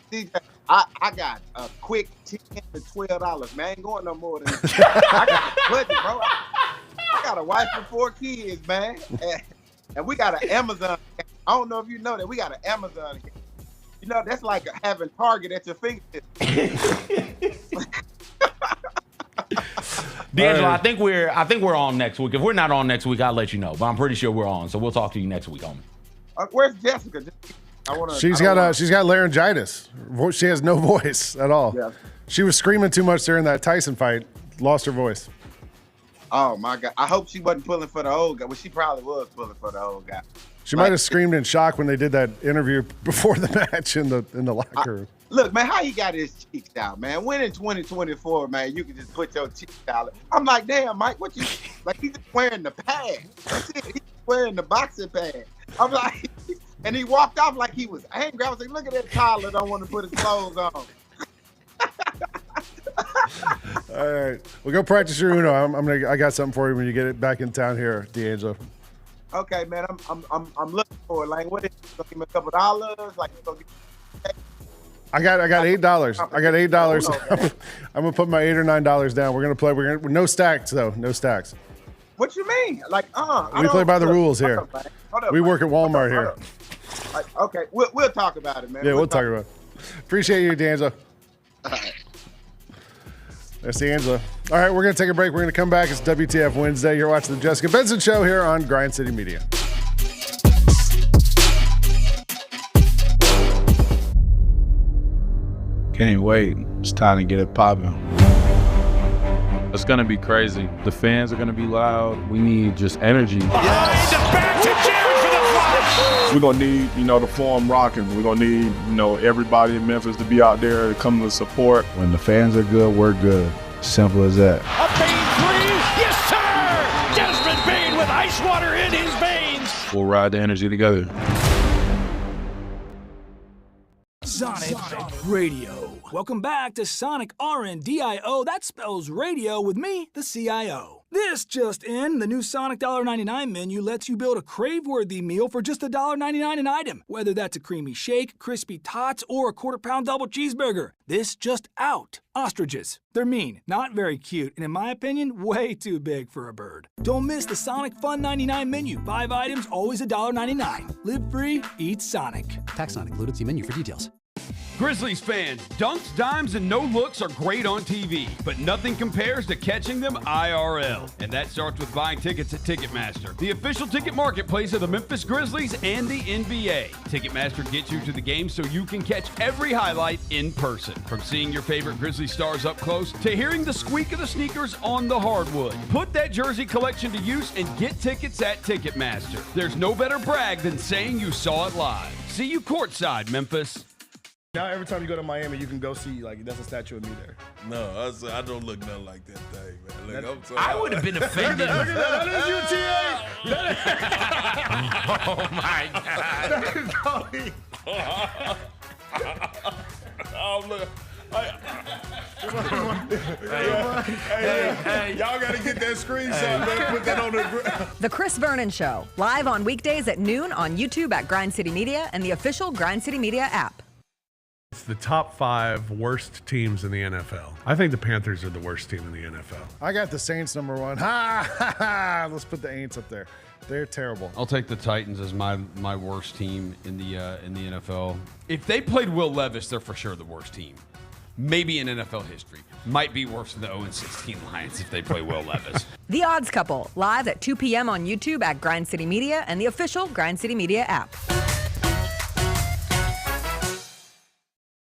I got a quick $10 to $12, man. I ain't going no more than that. I got a budget, bro. I got a wife and 4 kids, man. And we got an Amazon account. I don't know if you know that. We got an Amazon account. You know, that's like having Target at your fingertips. DeAngelo, I think we're on next week. If we're not on next week, I'll let you know. But I'm pretty sure we're on. So we'll talk to you next week, homie. Where's Jessica? She's got laryngitis. She has no voice at all. Yeah. She was screaming too much during that Tyson fight. Lost her voice. Oh my God! I hope she wasn't pulling for the old guy. Well, she probably was pulling for the old guy. She might have screamed in shock when they did that interview before the match in the locker room. Look, man, how he got his cheeks out, man? When in 2024, man, you can just put your cheeks out. I'm like, damn, Mike, what you like? He's just wearing the pad. That's it. He's wearing the boxing pad. I'm like, and he walked off like he was angry. I was like, look at that toddler, don't want to put his clothes on. All right, we'll go practice your Uno. I got something for you when you get it back in town here, DeAngelo. Okay, man, I'm looking for it. Like, what is it? Give me a couple dollars? Like, I got $8. I got $8. I'm gonna put my $8 or $9 down. We're gonna play. No stacks though. No stacks. What you mean? Like, we play by the rules here. Hold up, we work at Walmart here. Like, okay, we'll talk about it, man. Yeah, we'll talk about it. Appreciate you, DeAngelo. All right. That's DeAngelo. All right, we're going to take a break. We're going to come back. It's WTF Wednesday. You're watching the Jessica Benson Show here on Grind City Media. Can't wait. It's time to get it popping. It's going to be crazy. The fans are going to be loud. We need just energy. We're going to need, the form rocking. We're going to need, everybody in Memphis to be out there to come to support. When the fans are good, we're good. Simple as that. A Bane 3, yes sir! Desmond Bane with ice water in his veins. We'll ride the energy together. Sonic Radio. Welcome back to Sonic RNDIO. That spells radio with me, the CIO. This just in, the new Sonic $1.99 menu lets you build a crave-worthy meal for just $1.99 an item. Whether that's a creamy shake, crispy tots, or a quarter-pound double cheeseburger. This just out. Ostriches. They're mean, not very cute, and in my opinion, way too big for a bird. Don't miss the Sonic Fun 99 menu. 5 items, always $1.99. Live free, eat Sonic. Tax not included. See menu for details. Grizzlies fans, dunks, dimes, and no looks are great on TV, but nothing compares to catching them IRL. And that starts with buying tickets at Ticketmaster, the official ticket marketplace of the Memphis Grizzlies and the NBA. Ticketmaster gets you to the game so you can catch every highlight in person. From seeing your favorite Grizzly stars up close to hearing the squeak of the sneakers on the hardwood. Put that jersey collection to use and get tickets at Ticketmaster. There's no better brag than saying you saw it live. See you courtside, Memphis. Now every time you go to Miami, you can go see, that's a statue of me there. No, I don't look nothing like that thing, man. Look, I'm sorry. I would have been offended. Look at that. Oh, my God. That is Tony. Oh, look. Hey, y'all got to get that screenshot, man. Put that on the... The Chris Vernon Show, live on weekdays at noon on YouTube at Grind City Media and the official Grind City Media app. It's the top 5 worst teams in the NFL. I think the Panthers are the worst team in the NFL. I got the Saints number 1. Ha ha ha! Let's put the Aints up there. They're terrible. I'll take the Titans as my worst team in the NFL. If they played Will Levis, they're for sure the worst team. maybe in NFL history. Might be worse than the 0-16 Lions if they play Will Levis. The Odds Couple, live at 2 p.m. on YouTube at Grind City Media and the official Grind City Media app.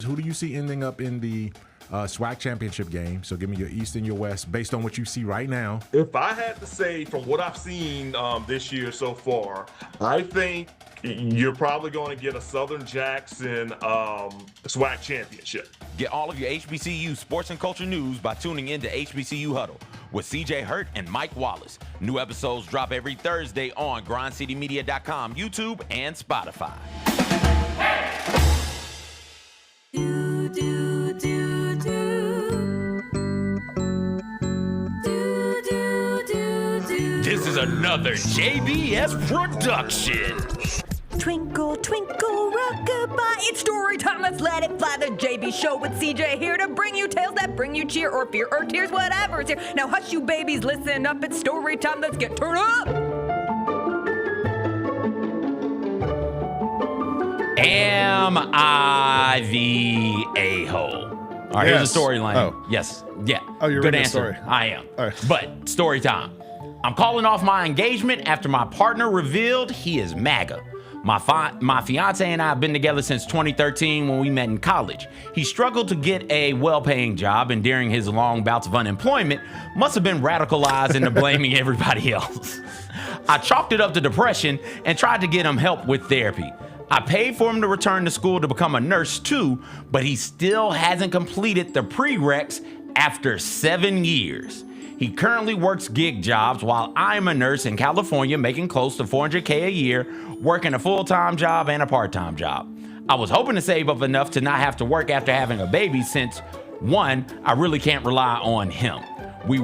Who do you see ending up in the SWAC championship game? So give me your East and your West based on what you see right now. If I had to say from what I've seen this year so far, I think you're probably going to get a Southern Jackson SWAC championship. Get all of your HBCU sports and culture news by tuning in to HBCU Huddle with CJ Hurt and Mike Wallace. New episodes drop every Thursday on grindcitymedia.com, YouTube, and Spotify. This is another JBS production. Twinkle, twinkle, rockabye. It's story time. Let's let it fly. The JB Show with CJ here to bring you tales that bring you cheer or fear or tears, whatever's here. Now hush you babies, listen up. It's story time. Let's get turned up. Am I the a-hole? All right, here's the storyline. Oh. Yes. Yeah. Oh, you're good reading answer. the story. I am. All right. But story time. I'm calling off my engagement after my partner revealed he is MAGA. My fiance and I have been together since 2013 when we met in college. He struggled to get a well-paying job, and during his long bouts of unemployment, must have been radicalized into blaming everybody else. I chalked it up to depression and tried to get him help with therapy. I paid for him to return to school to become a nurse too, but he still hasn't completed the prereqs after 7 years. He currently works gig jobs while I'm a nurse in California making close to $400K a year, working a full-time job and a part-time job. I was hoping to save up enough to not have to work after having a baby since, one, I really can't rely on him. We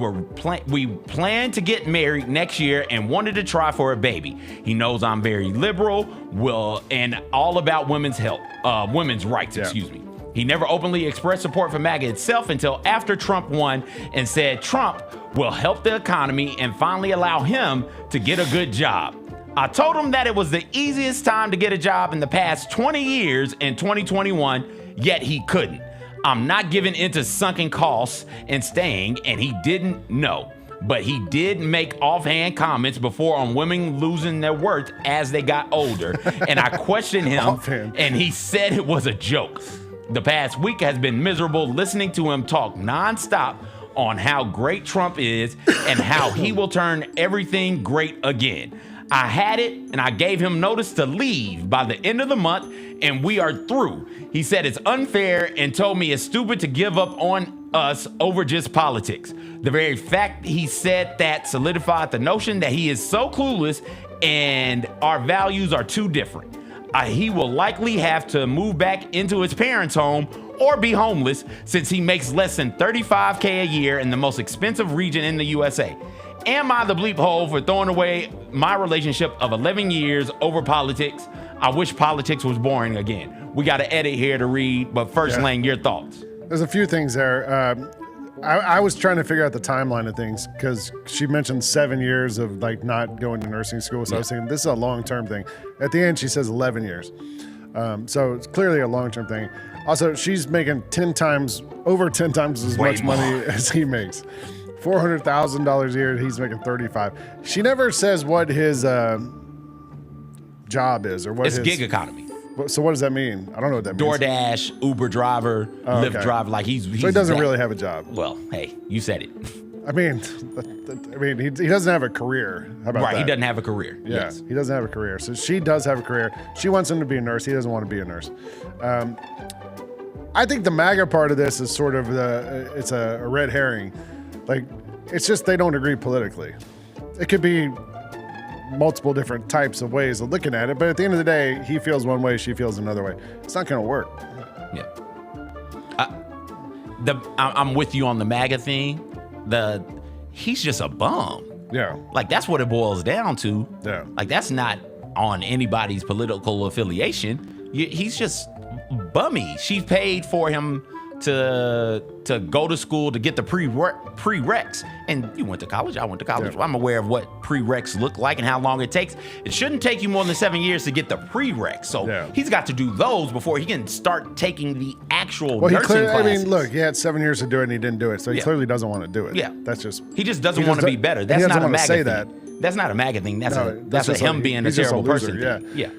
planned to get married next year and wanted to try for a baby. He knows I'm very liberal, and all about women's rights, excuse me. He never openly expressed support for MAGA itself until after Trump won and said Trump will help the economy and finally allow him to get a good job. I told him that it was the easiest time to get a job in the past 20 years in 2021, yet he couldn't. I'm not giving into sunken costs and staying, and he didn't know. But he did make offhand comments before on women losing their worth as they got older, and I questioned him, and he said it was a joke. The past week has been miserable listening to him talk nonstop on how great Trump is and how he will turn everything great again. I had it, and I gave him notice to leave by the end of the month, and we are through. He said it's unfair and told me it's stupid to give up on us over just politics. The very fact he said that solidified the notion that he is so clueless and our values are too different. He will likely have to move back into his parents' home or be homeless since he makes less than $35K a year in the most expensive region in the USA. Am I the bleep hole for throwing away my relationship of 11 years over politics? I wish politics was boring again. We got to edit here to read, but first, Lang, your thoughts. There's a few things there. I was trying to figure out the timeline of things because she mentioned 7 years of like not going to nursing school. So I was thinking this is a long-term thing. At the end, she says 11 years. So it's clearly a long-term thing. Also, she's making over 10 times as much money as he makes. $400,000 a year. He's making 35. She never says what his job is or what it's gig economy. So what does that mean? I don't know what that means. DoorDash, Uber driver, Lyft driver. Like he's so he doesn't really have a job. Well, hey, you said it. I mean, he doesn't have a career. How about that? He doesn't have a career. Yeah, yes. He doesn't have a career. So she does have a career. She wants him to be a nurse. He doesn't want to be a nurse. I think the MAGA part of this is sort of it's a red herring. Like, it's just they don't agree politically. It could be multiple different types of ways of looking at it, but at the end of the day, he feels one way, she feels another way. It's not going to work. Yeah. I'm with you on the MAGA thing. He's just a bum. Yeah. Like, that's what it boils down to. Yeah. Like, that's not on anybody's political affiliation. He's just bummy. She paid for him to go to school to get the prereqs. And you went to college, I went to college. Yeah. I'm aware of what prereqs look like and how long it takes. It shouldn't take you more than 7 years to get the prereqs. So he's got to do those before he can start taking the actual nursing classes. I mean, look, he had 7 years to do it and he didn't do it. So he clearly doesn't want to do it. Yeah. That's just... He just doesn't want to be better. That's not a MAGA thing. That's not a MAGA thing. That's a him being a terrible person thing. Yeah.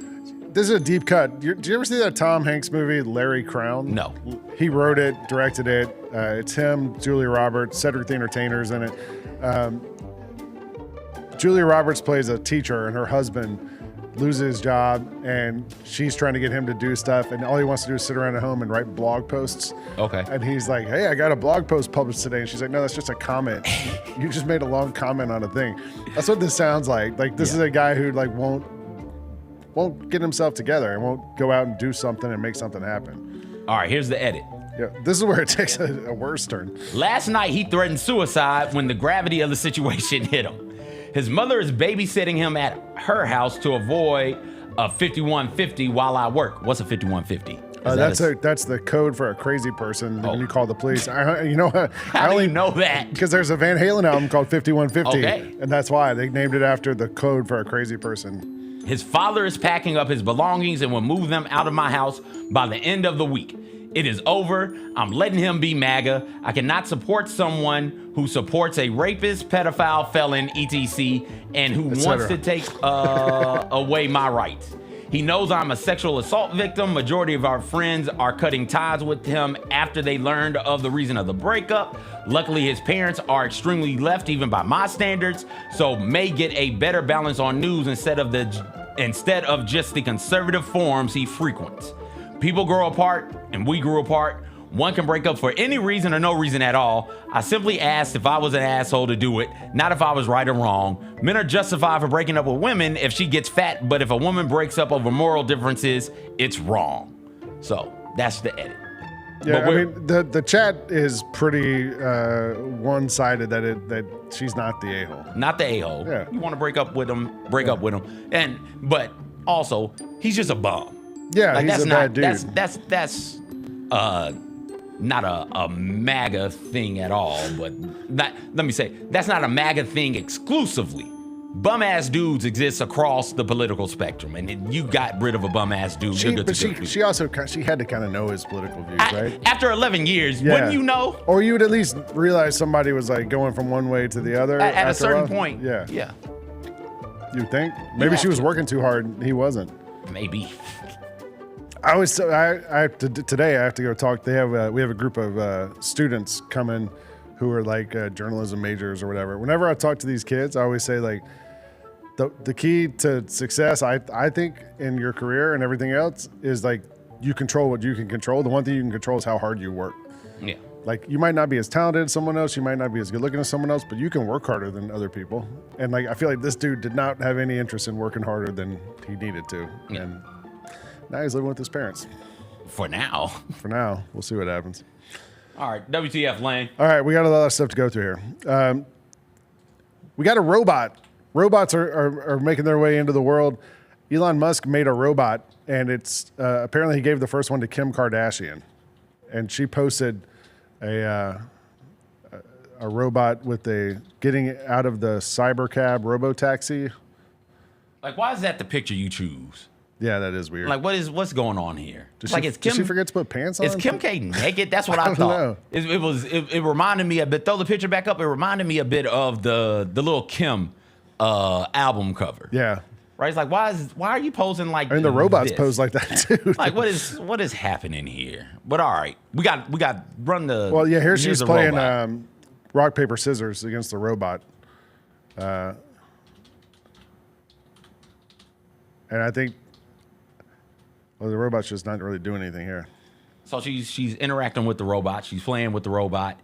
This is a deep cut. Did you ever see that Tom Hanks movie, Larry Crown? No. He wrote it, directed it. It's him, Julia Roberts, Cedric the Entertainer's in it. Julia Roberts plays a teacher, and her husband loses his job, and she's trying to get him to do stuff, and all he wants to do is sit around at home and write blog posts. Okay. And he's like, hey, I got a blog post published today. And she's like, no, that's just a comment. You just made a long comment on a thing. That's what this sounds like. Like, this is a guy who like won't get himself together and won't go out and do something and make something happen. All right, here's the edit. Yeah, this is where it takes a worse turn. Last night, he threatened suicide when the gravity of the situation hit him. His mother is babysitting him at her house to avoid a 5150 while I work. What's a 5150? That's the code for a crazy person when you call the police. You know what? How do you know that? Because there's a Van Halen album called 5150, Okay. and that's why they named it after the code for a crazy person. His father is packing up his belongings and will move them out of my house by the end of the week. It is over. I'm letting him be MAGA. I cannot support someone who supports a rapist, pedophile, felon, etc., and who wants to take away my rights. He knows I'm a sexual assault victim. Majority of our friends are cutting ties with him after they learned of the reason of the breakup. Luckily, his parents are extremely left, even by my standards, so may get a better balance on news instead of just the conservative forums he frequents. People grow apart, and we grew apart. One can break up for any reason or no reason at all. I simply asked if I was an asshole to do it, not if I was right or wrong. Men are justified for breaking up with women if she gets fat, but if a woman breaks up over moral differences, it's wrong. So that's the edit. Yeah, I mean, the chat is pretty one-sided that she's not the a-hole. Not the a-hole. Yeah. You want to break up with him, up with him. But also, he's just a bum. Yeah, he's a bad dude. That's not a MAGA thing at all, but let me say, that's not a MAGA thing exclusively. Bum-ass dudes exist across the political spectrum, and you got rid of a bum-ass dude. She had to kind of know his political views, right? After 11 years, wouldn't you know? Or you would at least realize somebody was like going from one way to the other. At a certain point. Yeah. Yeah. You think? Maybe she was working too hard and he wasn't. Maybe. Today I have to go talk. We have a group of students coming who are like journalism majors or whatever. Whenever I talk to these kids, I always say like, the key to success, I think, in your career and everything else is like you control what you can control. The one thing you can control is how hard you work. Yeah. Like you might not be as talented as someone else, you might not be as good looking as someone else, but you can work harder than other people. And like I feel like this dude did not have any interest in working harder than he needed to. Yeah. And now he's living with his parents. For now. For now. We'll see what happens. All right, WTF, Lane. All right, we got a lot of stuff to go through here. We got a robot. Robots are making their way into the world. Elon Musk made a robot, and it's apparently he gave the first one to Kim Kardashian, and she posted a robot with getting out of the cybercab robo-taxi. Like, why is that the picture you choose? Yeah, that is weird. Like, what's going on here? Did Kim, she forget to put pants on? Is Kim K naked? That's what I don't thought. know. It reminded me a bit. Throw the picture back up. It reminded me a bit of the little Kim album cover. Yeah. Right. It's like, why are you posing like? I mean, the robots this? pose like that too. Like, what is happening here? But all right, we got run the. Well, yeah. Here's she's playing robot. rock paper scissors against the robot. And I think. Well, the robot's just not really doing anything here. So she's interacting with the robot. She's playing with the robot,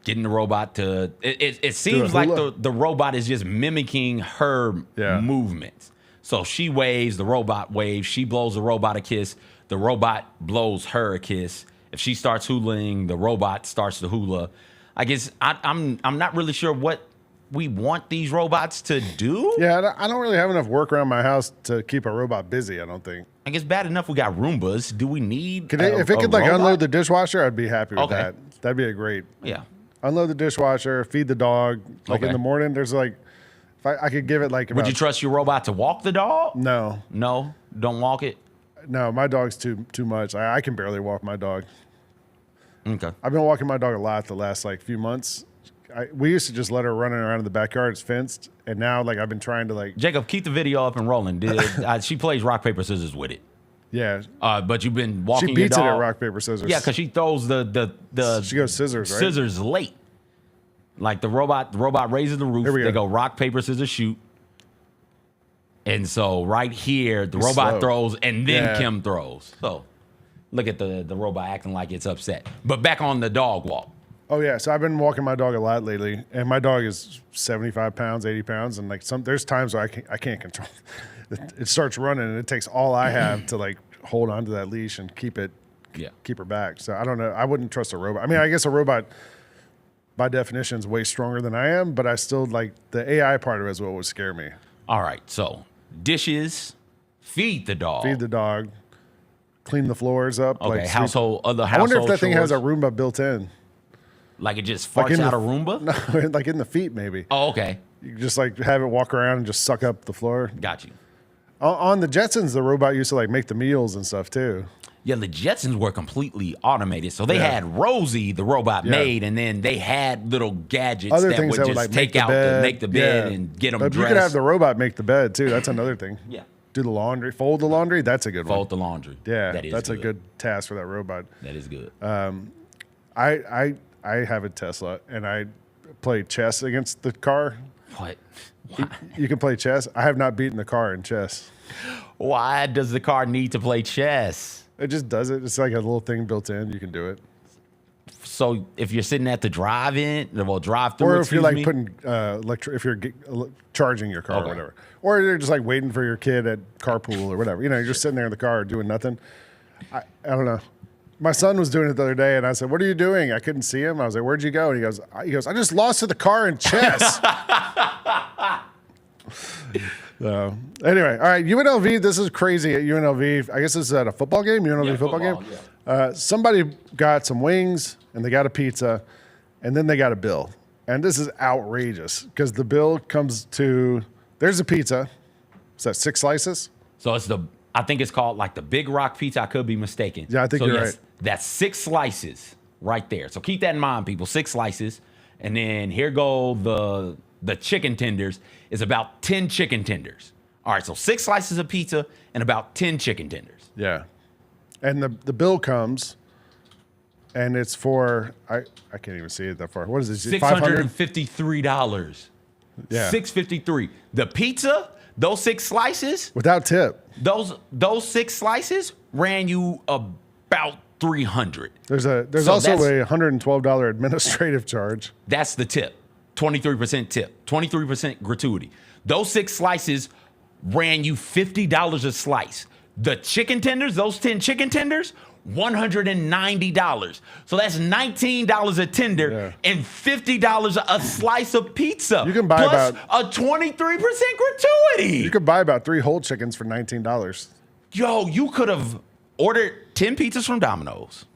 getting the robot to. It seems like the robot is just mimicking her movements. So she waves, the robot waves. She blows the robot a kiss. The robot blows her a kiss. If she starts hulaing, the robot starts to hula. I guess I'm not really sure what we want these robots to do. Yeah, I don't really have enough work around my house to keep a robot busy, I don't think. Like, it's bad enough we got Roombas. Do we need if it could like robot? unload the dishwasher, I'd be happy with Okay. that. That'd be a great. Yeah. Unload the dishwasher, feed the dog. Like in Okay. the morning, there's like, if I could give it like. Would about- you trust your robot to walk the dog? No. No? Don't walk it? No, my dog's too much. I can barely walk my dog. Okay. I've been walking my dog a lot the last like few months. We used to just let her running around in the backyard. It's fenced, and now like I've been trying to like. Jacob, keep the video up and rolling. She plays rock, paper, scissors with it. Yeah. But you've been walking She beats your it dog. at rock, paper, scissors. Yeah, because she throws the She goes scissors, right? Scissors late. Like the robot raises the roof. Here we They go. go rock, paper, scissors, shoot. And so right here, the He's robot slow. throws, and then Yeah. Kim throws. So look at the robot acting like it's upset. But back on the dog walk. Oh yeah, so I've been walking my dog a lot lately, and my dog is 75 pounds, 80 pounds, and like there's times where I can't control. It starts running, and it takes all I have to like hold onto that leash and keep her back. So I don't know. I wouldn't trust a robot. I mean, I guess a robot by definition is way stronger than I am, but I still like the AI part of it is what would scare me. All right, so dishes, feed the dog. Feed the dog, clean the floors up. Okay, like household. I wonder if household that thing has a chores. Roomba built in. Like it just Like farts in out the- a Roomba? No, like in the feet maybe. Oh, okay. You just like have it walk around and just suck up the floor. Got you. On the Jetsons, the robot used to like make the meals and stuff too. Yeah, the Jetsons were completely automated. So they Yeah. had Rosie, the robot, Yeah. made, and then they had little gadgets Other that things would that just would like take make out the bed, make the bed Yeah. and get them But dressed. you could have the robot make the bed too. That's another thing. Yeah. Do the laundry, fold the laundry. That's a good one. Fold the laundry. Yeah, That is that's a good. good task for that robot. That is good. I have a Tesla and I play chess against the car. What? You can play chess. I have not beaten the car in chess. Why does the car need to play chess? It just does it. It's like a little thing built in. You can do it. So if you're sitting at the drive-in, well, drive-through, Or if you're like excuse me. putting, if you're charging your car Okay. or whatever, or you're just like waiting for your kid at carpool or whatever. You know, you're just sitting there in the car doing nothing. I don't know. My son was doing it the other day, and I said, "What are you doing?" I couldn't see him. I was like, "Where'd you go?" And he goes, "I just lost to the car in chess." So anyway, all right, UNLV. This is crazy at UNLV. I guess this is at a football game. UNLV football game. Somebody got some wings and they got a pizza, and then they got a bill. And this is outrageous because the bill comes to there's a pizza. Is that 6 slices? So I think it's called like the Big Rock Pizza. I could be mistaken. Yeah, I think you're right. That's 6 slices right there. So keep that in mind, people. 6 slices, and then here go the chicken tenders. Is about 10 chicken tenders. All right, so 6 slices of pizza and about 10 chicken tenders. Yeah. And the bill comes, and it's for I can't even see it that far. What is it? $653. Yeah. $653. The pizza, those 6 slices without tip. Those 6 slices ran you about $300. There's So also that's- a $112 administrative charge. That's the tip. 23% tip. 23% gratuity. Those 6 slices ran you $50 a slice. The chicken tenders, those 10 chicken tenders, $190. So that's $19 a tender and $50 a slice of pizza. You can buy plus about a 23% gratuity. You could buy about 3 whole chickens for $19. Yo, you could have ordered 10 pizzas from Domino's,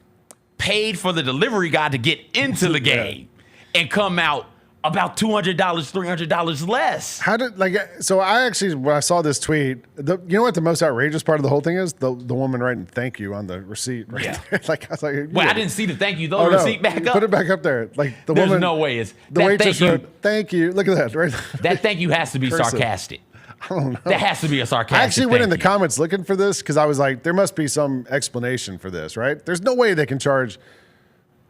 paid for the delivery guy to get into the game, and come out about $200, $300 less. How did so I actually when I saw this tweet, you know what the most outrageous part of the whole thing is? The woman writing thank you on the receipt. Right there. Like I was like, Well, I didn't see the thank you. Throw Oh, the no. receipt back up. Put it back up there. Like the There's woman. no way it's the that waitress thank you. wrote thank you. Look at that right. That thank you has to be Cursive. sarcastic. I don't know. That has to be a sarcastic. I actually went in the thank you. comments looking for this because I was like, there must be some explanation for this, right? There's no way they can charge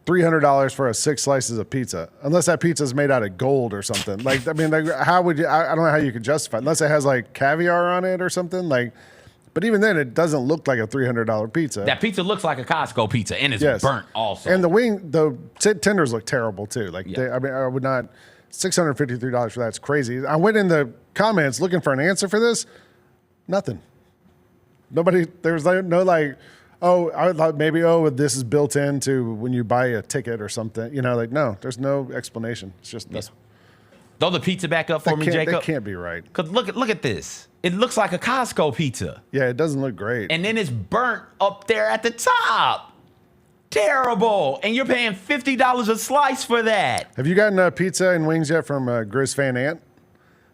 $300 for 6 slices of pizza unless that pizza is made out of gold or something. Like, I mean, like, how would you? I don't know how you could justify it, unless it has like caviar on it or something. Like, but even then, it doesn't look like a $300 pizza. That pizza looks like a Costco pizza and it's Yes. burnt also. And the tenders look terrible too. Like, I mean, I would not. $653 for that's crazy. I went in the comments looking for an answer for this. Nothing. Nobody. There was no like. Oh, I thought maybe this is built into when you buy a ticket or something. You know, like no, there's no explanation. It's just this. Throw the pizza back up for me, Jacob. That can't be right. Cause look at this. It looks like a Costco pizza. Yeah, it doesn't look great. And then it's burnt up there at the top. Terrible. And you're paying $50 a slice for that. Have you gotten pizza and wings yet from Grizz Fan Ant?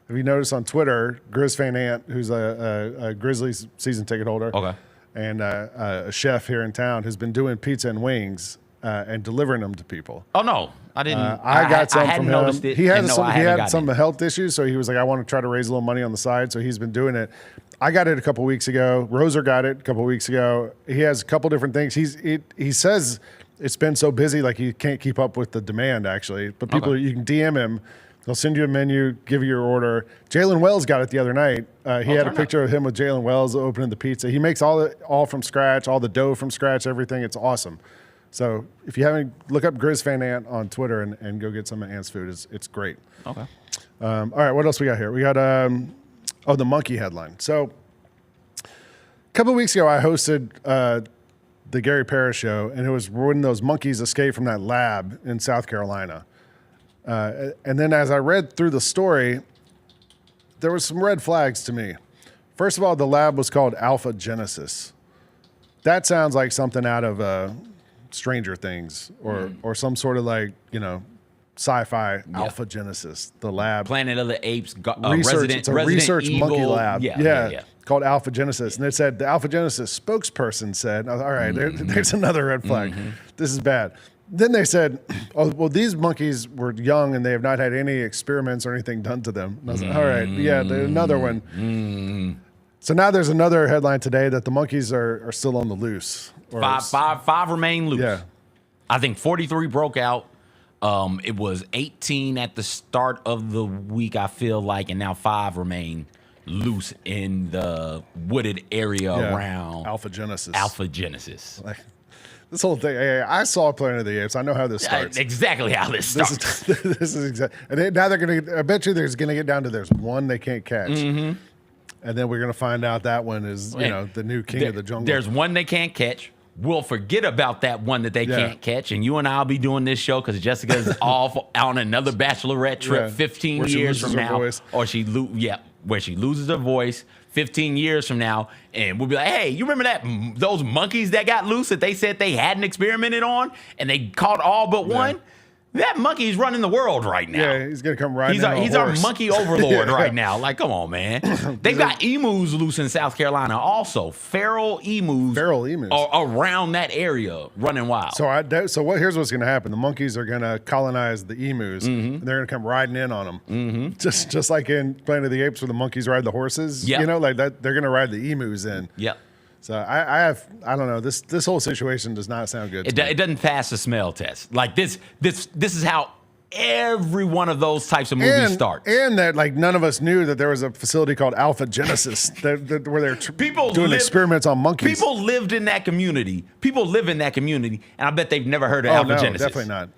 Have you noticed on Twitter, Grizz Fan Ant, who's a Grizzlies season ticket holder, and a chef here in town, has been doing pizza and wings and delivering them to people. Oh, no. I didn't. I got some from him. It, he had some health issues, so he was like, I want to try to raise a little money on the side, so he's been doing it. I got it a couple weeks ago. Roser got it a couple weeks ago. He has a couple different things. He says it's been so busy, like he can't keep up with the demand, actually. But people, you can DM him. They'll send you a menu, give you your order. Jalen Wells got it the other night. He had a picture of him with Jalen Wells opening the pizza. He makes all from scratch, all the dough from scratch, everything. It's awesome. So if you haven't, look up Grizz Fan Ant on Twitter and go get some of Ant's food. It's great. Okay. All right, what else we got here? We got the monkey headline. So a couple of weeks ago, I hosted the Gary Parrish show, and it was when those monkeys escaped from that lab in South Carolina. And then as I read through the story, there was some red flags to me. First of all, the lab was called Alpha Genesis. That sounds like something out of Stranger Things or some sort of sci-fi Alpha Genesis. The lab. Planet of the Apes. It's a research Evil. monkey lab. Yeah. Called Alpha Genesis. And it said, the Alpha Genesis spokesperson said, all right, there's another red flag. This is bad. Then they said, oh, well, these monkeys were young and they have not had any experiments or anything done to them. And I was like, all right, yeah, there's another one. So now there's another headline today that the monkeys are still on the loose. Five remain loose. Yeah. I think 43 broke out. It was 18 at the start of the week, I feel like, and now 5 remain loose in the wooded area around Alpha Genesis. This whole thing, I saw Planet of the Apes. I know how this starts. Exactly how this starts. This is exactly. And now they're going to, I bet you there's going to get down to there's one they can't catch. And then we're going to find out that one is, the new king of the jungle. There's one they can't catch. We'll forget about that one that they can't catch. And you and I will be doing this show because Jessica's off on another bachelorette trip 15 years from now. Or where she loses her voice 15 years from now. And we'll be like, hey, you remember those monkeys that got loose that they said they hadn't experimented on and they caught all but one? That monkey's running the world right now. Yeah, he's going to come riding He's our monkey overlord right now. Like, come on, man. They've got emus loose in South Carolina also. Feral emus around that area running wild. Here's what's going to happen. The monkeys are going to colonize the emus. And they're going to come riding in on them. Just like in Planet of the Apes where the monkeys ride the horses. Like that, they're going to ride the emus in. Yep. So I don't know. This whole situation does not sound good. It doesn't pass the smell test. Like this is how every one of those types of movies starts. And that none of us knew that there was a facility called Alpha Genesis where they're doing experiments on monkeys. People lived in that community. People live in that community, and I bet they've never heard of Alpha Genesis. Definitely not.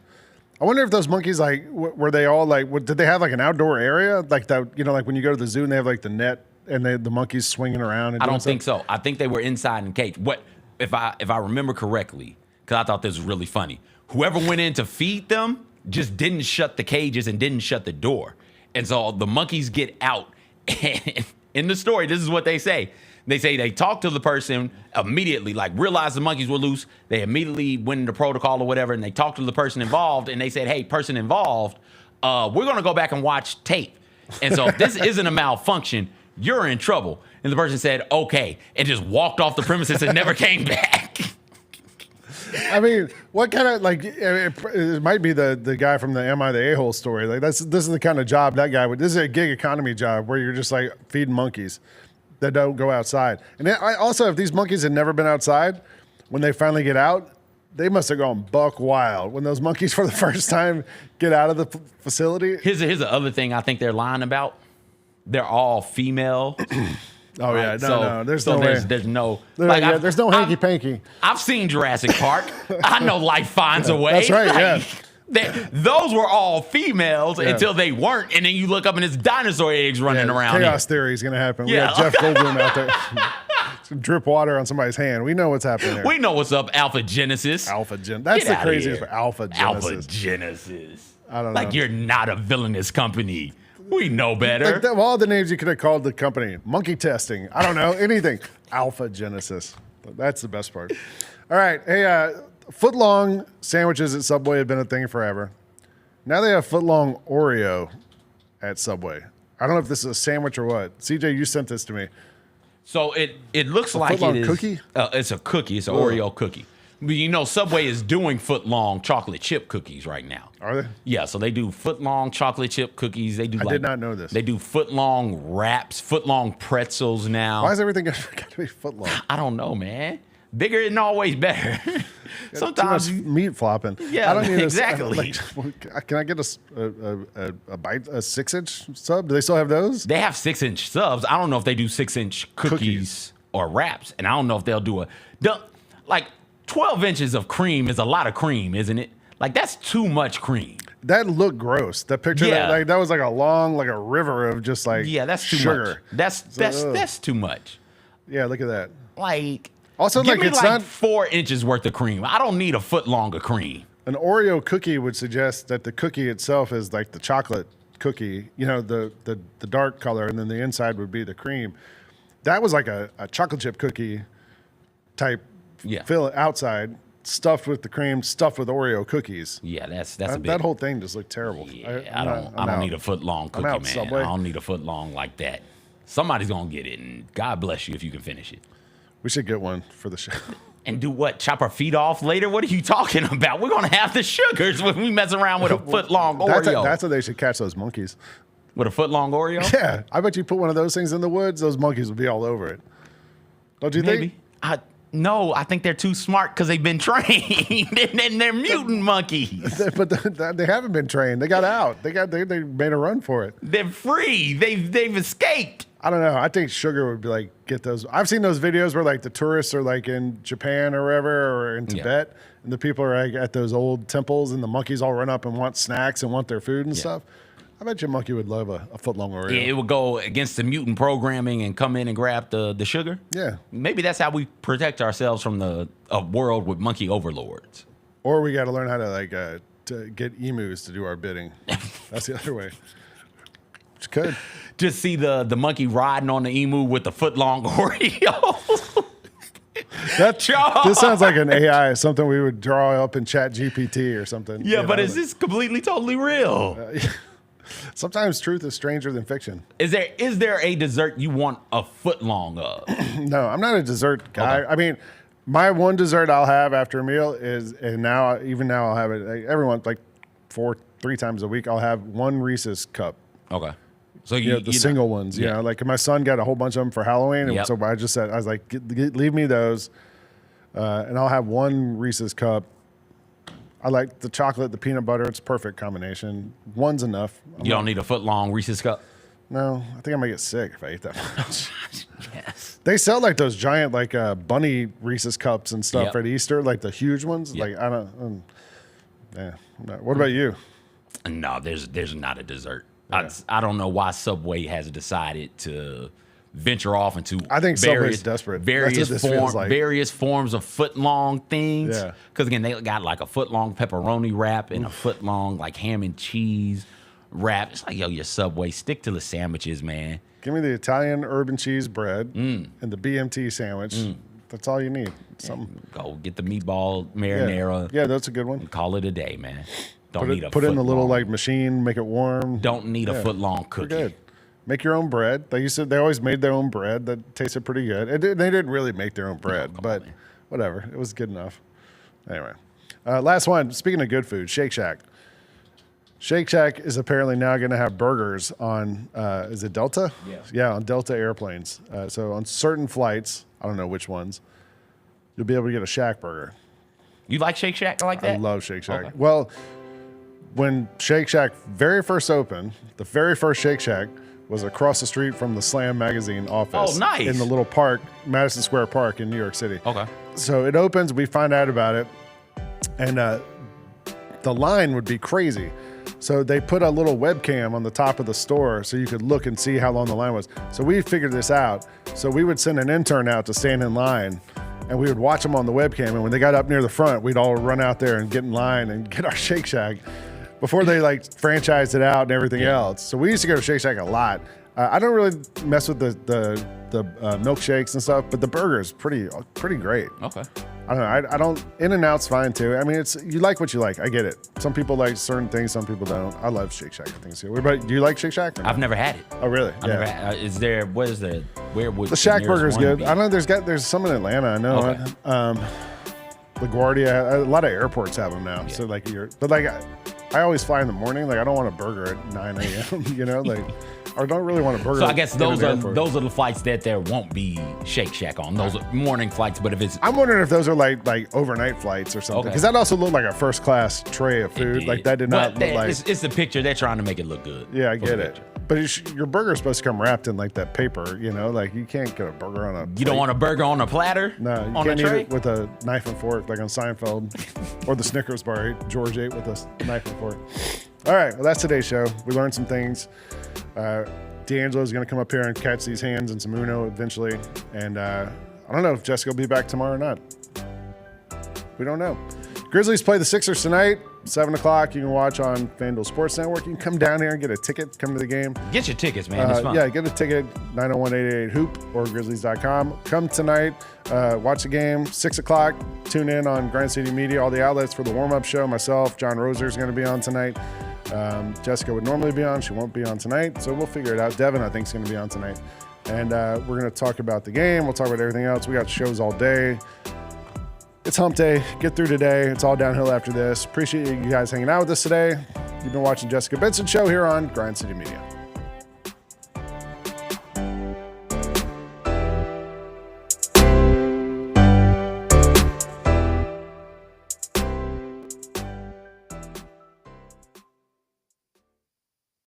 I wonder if those monkeys were they all did they have an outdoor area like that? Like when you go to the zoo and they have the net. And the monkeys swinging around. And I don't think so. I think they were inside in cage. What if I remember correctly? Because I thought this was really funny. Whoever went in to feed them just didn't shut the cages and didn't shut the door, and so the monkeys get out. And in the story, this is what they say. They say they talked to the person immediately, realized the monkeys were loose. They immediately went into protocol or whatever, and they talked to the person involved, and they said, "Hey, person involved, we're going to go back and watch tape. And so if this isn't a malfunction, you're in trouble." And the person said, okay, and just walked off the premises and never came back. I mean, what kind of, it might be the guy from the Am I the A-hole story. This is the kind of job that guy would, this is a gig economy job where you're just feeding monkeys that don't go outside. And also, if these monkeys had never been outside, when they finally get out, they must have gone buck wild when those monkeys for the first time get out of the facility. Here's the other thing I think they're lying about. They're all female. Oh yeah, no, there's no way. There's no there's no hanky panky. I've seen Jurassic Park. I know life finds a way. That's right. Yeah. Those were all females until they weren't, and then you look up and it's dinosaur eggs running around. Chaos theory is going to happen. We got Jeff Goldblum out there. Some drip water on somebody's hand. We know what's happening there. We know what's up. Alpha Genesis. That's the craziest. Alpha Genesis. Alpha Genesis. I don't know. You're not a villainous company. We know better. Like of all the names you could have called the company, Monkey Testing. I don't know, anything. Alpha Genesis. That's the best part. All right. Hey, foot-long sandwiches at Subway have been a thing forever. Now they have foot-long Oreo at Subway. I don't know if this is a sandwich or what. CJ, you sent this to me. So it looks like it is. Cookie? It's a cookie. It's an Oreo cookie. But you know, Subway is doing foot-long chocolate chip cookies right now. Are they? Yeah, so they do foot-long chocolate chip cookies. They do. I did not know this. They do foot-long wraps, foot-long pretzels now. Why is everything got to be foot-long? I don't know, man. Bigger isn't always better. Sometimes too much meat flopping. Yeah, I don't need exactly. Can I get a bite, a 6-inch sub? Do they still have those? They have 6-inch subs. I don't know if they do 6-inch cookies or wraps, and I don't know if they'll do like 12 inches of cream is a lot of cream, isn't it? Like that's too much cream. That looked gross. That picture, Yeah. that was like a long, like a river of just like that's too sugar. much. That's too much. Yeah, look at that. Like also, give like me it's like not 4 inches worth of cream. I don't need a foot long of cream. An Oreo cookie would suggest that the cookie itself is like the chocolate cookie, you know, the dark color, and then the inside would be the cream. That was like a chocolate chip cookie type fill outside, stuffed with the cream, stuffed with Oreo cookies. Yeah, that's a bit. That whole thing just looked terrible. I don't need a foot long cookie, man. Subway. I don't need a foot long like that. Somebody's gonna get it, and God bless you if you can finish it. We should get one for the show. And do what? Chop our feet off later? What are you talking about? We're gonna have the sugars when we mess around with a foot long Oreo. That's how they should catch those monkeys. With a foot long Oreo? Yeah, I bet you put one of those things in the woods, those monkeys would be all over it. Don't you think? No, I think they're too smart because they've been trained, and they're mutant monkeys. But they haven't been trained. They got out. They made a run for it. They're free. They've escaped. I don't know. I think sugar would be like get those. I've seen those videos where like the tourists are like in Japan or wherever or in Tibet, and the people are like at those old temples, and the monkeys all run up and want snacks and want their food and stuff. I bet your monkey would love a foot-long Oreo. Yeah, it would go against the mutant programming and come in and grab the sugar. Yeah. Maybe that's how we protect ourselves from a world with monkey overlords. Or we got to learn how to like to get emus to do our bidding. That's the other way. Which could. Just see the monkey riding on the emu with the foot-long Oreo. This sounds like an AI, something we would draw up in Chat GPT or something. Yeah, but is this completely, totally real? Sometimes truth is stranger than fiction. Is there a dessert you want a foot long of? No, I'm not a dessert guy. Okay. I mean, my one dessert I'll have after a meal is, and now I'll have it everyone like 3 times a week. I'll have one Reese's cup. Okay. So the single ones, you know, like my son got a whole bunch of them for Halloween, and so I just said, I was like, leave me those, and I'll have one Reese's cup. I like the chocolate, the peanut butter. It's a perfect combination. One's enough. You don't need a foot long Reese's cup? No, I think I might get sick if I eat that much. Yes. They sell like those giant like bunny Reese's cups and stuff at Easter, like the huge ones. Yep. Like I don't. Yeah. What about you? No, there's not a dessert. Yeah. I don't know why Subway has decided to venture off into Subway's desperate. Various forms of foot-long things. Yeah. Because, again, they got like a foot-long pepperoni wrap and a foot-long like ham and cheese wrap. It's like, yo, your Subway, stick to the sandwiches, man. Give me the Italian urban cheese bread and the BMT sandwich. That's all you need. Something. Go get the meatball marinara. Yeah, that's a good one. And call it a day, man. Put it in the little like machine, make it warm. Don't need a foot-long cookie. You're good. Make your own bread. They always made their own bread that tasted pretty good. They didn't really make their own bread, but whatever. It was good enough. Anyway, last one. Speaking of good food, Shake Shack. Shake Shack is apparently now going to have burgers on, is it Delta? Yes. Yeah, on Delta airplanes. So on certain flights, I don't know which ones, you'll be able to get a Shack burger. You like Shake Shack like that? I love Shake Shack. Okay. Well, when Shake Shack very first opened, the very first Shake Shack was across the street from the Slam magazine office. Oh, nice. In the little park, Madison Square Park in New York City. Okay. So it opens, we find out about it, and the line would be crazy. So they put a little webcam on the top of the store so you could look and see how long the line was. So we figured this out. So we would send an intern out to stand in line, and we would watch them on the webcam. And when they got up near the front, we'd all run out there and get in line and get our Shake Shack. before they like franchised it out and everything else. So we used to go to Shake Shack a lot. I don't really mess with the milkshakes and stuff, but the burger is pretty great. Okay. I don't know. I don't. In-N-Out's fine too. I mean, you like what you like. I get it. Some people like certain things. Some people don't. I love Shake Shack. I think it's good. What about, do you like Shake Shack? I've never had it. Oh, really? I've never had, where would the Shack burger is good. be? I know there's some in Atlanta. I know. Okay. LaGuardia. A lot of airports have them now. So like I always fly in the morning. Like I don't want a burger at 9 a.m. You know, like. Or don't really want a burger. So I guess those are the flights that there won't be Shake Shack on. Those are morning flights, but if it's I'm wondering if those are like overnight flights or something. Because that also looked like a first class tray of food. Like that did not look like. It's the picture. They're trying to make it look good. Yeah, I get it. But your burger is supposed to come wrapped in like that paper. You know, like you can't get a burger on a. You don't want a burger on a platter. No, you can't eat it with a knife and fork like on Seinfeld, or the Snickers bar George ate with a knife and fork. All right, well that's today's show. We learned some things. DeAngelo is going to come up here and catch these hands and some Uno eventually. And I don't know if Jessica will be back tomorrow or not. We don't know. Grizzlies play the Sixers tonight, 7 o'clock. You can watch on FanDuel Sports Network. You can come down here and get a ticket, come to the game. Get your tickets, man. It's fun. Yeah, get a ticket, 901-888-HOOP or Grizzlies.com. Come tonight, watch the game, 6 o'clock. Tune in on Grind City Media, all the outlets for the warm-up show. Myself, John Roser is going to be on tonight. Jessica would normally be on. She won't be on tonight, so we'll figure it out. Devin, I think, is going to be on tonight. And we're going to talk about the game. We'll talk about everything else. We got shows all day. It's hump day. Get through today. It's all downhill after this. Appreciate you guys hanging out with us today. You've been watching Jessica Benson Show here on Grind City Media.